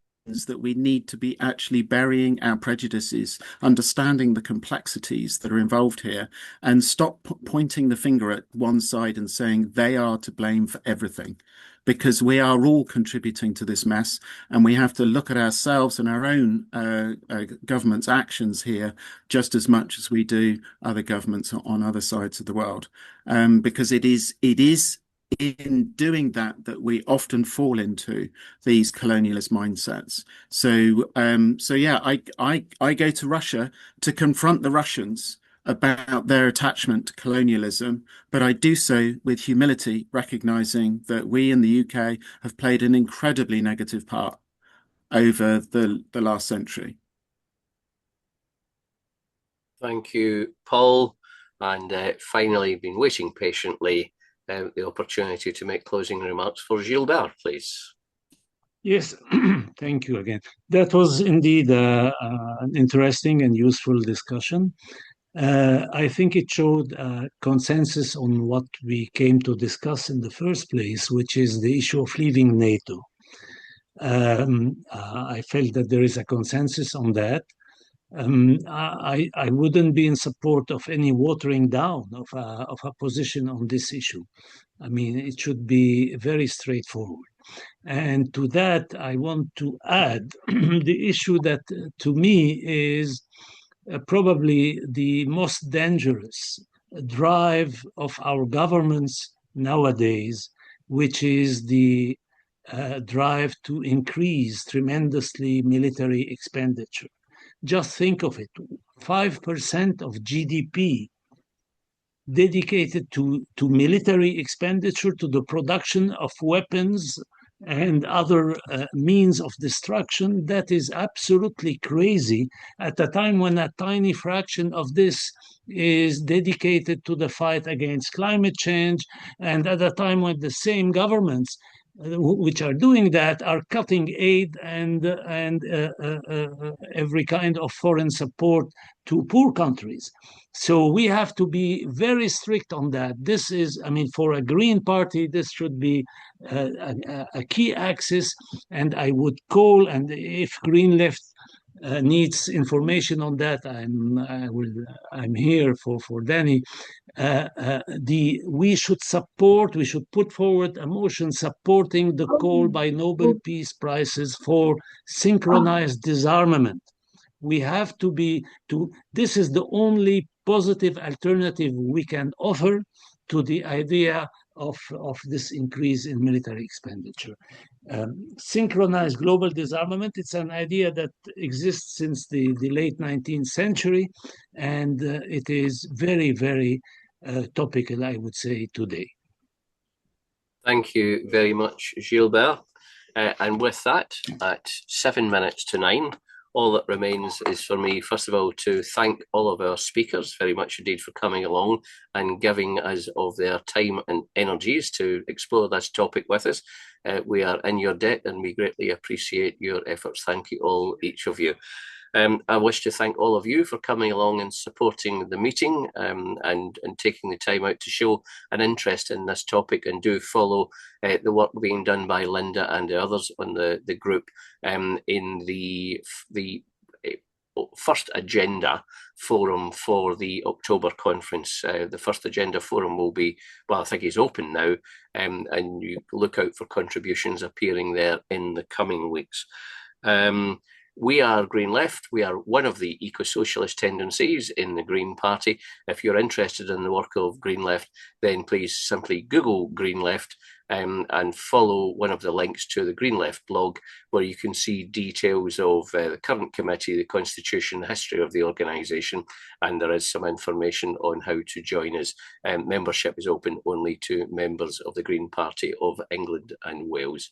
that we need to be actually burying our prejudices, understanding the complexities that are involved here, and stop pointing the finger at one side and saying they are to blame for everything, because we are all contributing to this mess, and we have to look at ourselves and our own government's actions here just as much as we do other governments on other sides of the world, because it is in doing that we often fall into these colonialist mindsets. So yeah, I go to Russia to confront the Russians about their attachment to colonialism, but I do so with humility, recognizing that we in the UK have played an incredibly negative part over the last century. Thank you, Paul. And finally, been waiting patiently, the opportunity to make closing remarks for Gilbert, please. Yes, thank you again. That was indeed an interesting and useful discussion. I think it showed consensus on what we came to discuss in the first place, which is the issue of leaving NATO. I felt that there is a consensus on that. I wouldn't be in support of any watering down of a position on this issue. I mean, it should be very straightforward. And to that, I want to add the issue that to me is probably the most dangerous drive of our governments nowadays, which is the drive to increase tremendously military expenditure. Just think of it, 5% of GDP dedicated to military expenditure, to the production of weapons and other means of destruction. That is absolutely crazy at a time when a tiny fraction of this is dedicated to the fight against climate change, and at a time when the same governments which are doing that are cutting aid and every kind of foreign support to poor countries. So we have to be very strict on that. This is, I mean, for a Green Party, this should be a key axis. And I would call, and if Green Left needs information on that, I'm here for Danny. We should put forward a motion supporting the call by Nobel Peace Prizes for synchronized disarmament. We have to this is the only positive alternative we can offer to the idea of this increase in military expenditure. Synchronized global disarmament, it's an idea that exists since the late 19th century, and it is very, very topical, I would say, today. Thank you very much, Gilbert. And with that, at 7 minutes to 9, all that remains is for me, first of all, to thank all of our speakers very much indeed for coming along and giving us of their time and energies to explore this topic with us. We are in your debt and we greatly appreciate your efforts. Thank you all, each of you. I wish to thank all of you for coming along and supporting the meeting and taking the time out to show an interest in this topic, and do follow the work being done by Linda and the others on the group in the first agenda forum for the October conference. The first agenda forum will be, well, I think it's open now, and you look out for contributions appearing there in the coming weeks. We are Green Left. We are one of the eco-socialist tendencies in the Green Party. If you're interested in the work of Green Left, then please simply Google Green Left and follow one of the links to the Green Left blog, where you can see details of the current committee, the constitution, the history of the organisation, and there is some information on how to join us. Membership is open only to members of the Green Party of England and Wales.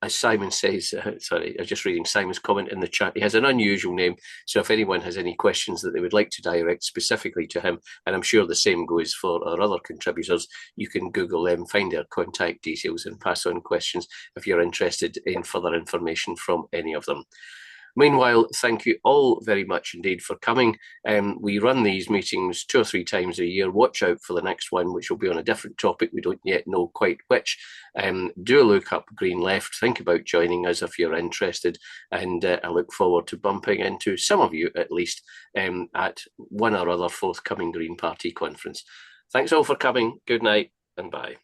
As Simon says, sorry, I was just reading Simon's comment in the chat. He has an unusual name, so if anyone has any questions that they would like to direct specifically to him, and I'm sure the same goes for our other contributors, you can Google them, find their contact details, and pass on questions if you're interested in further information from any of them. Meanwhile, thank you all very much indeed for coming. We run these meetings 2 or 3 times a year. Watch out for the next one, which will be on a different topic. We don't yet know quite which. Do look up Green Left. Think about joining us if you're interested. And I look forward to bumping into some of you, at least, at one or other forthcoming Green Party conference. Thanks all for coming. Good night and bye.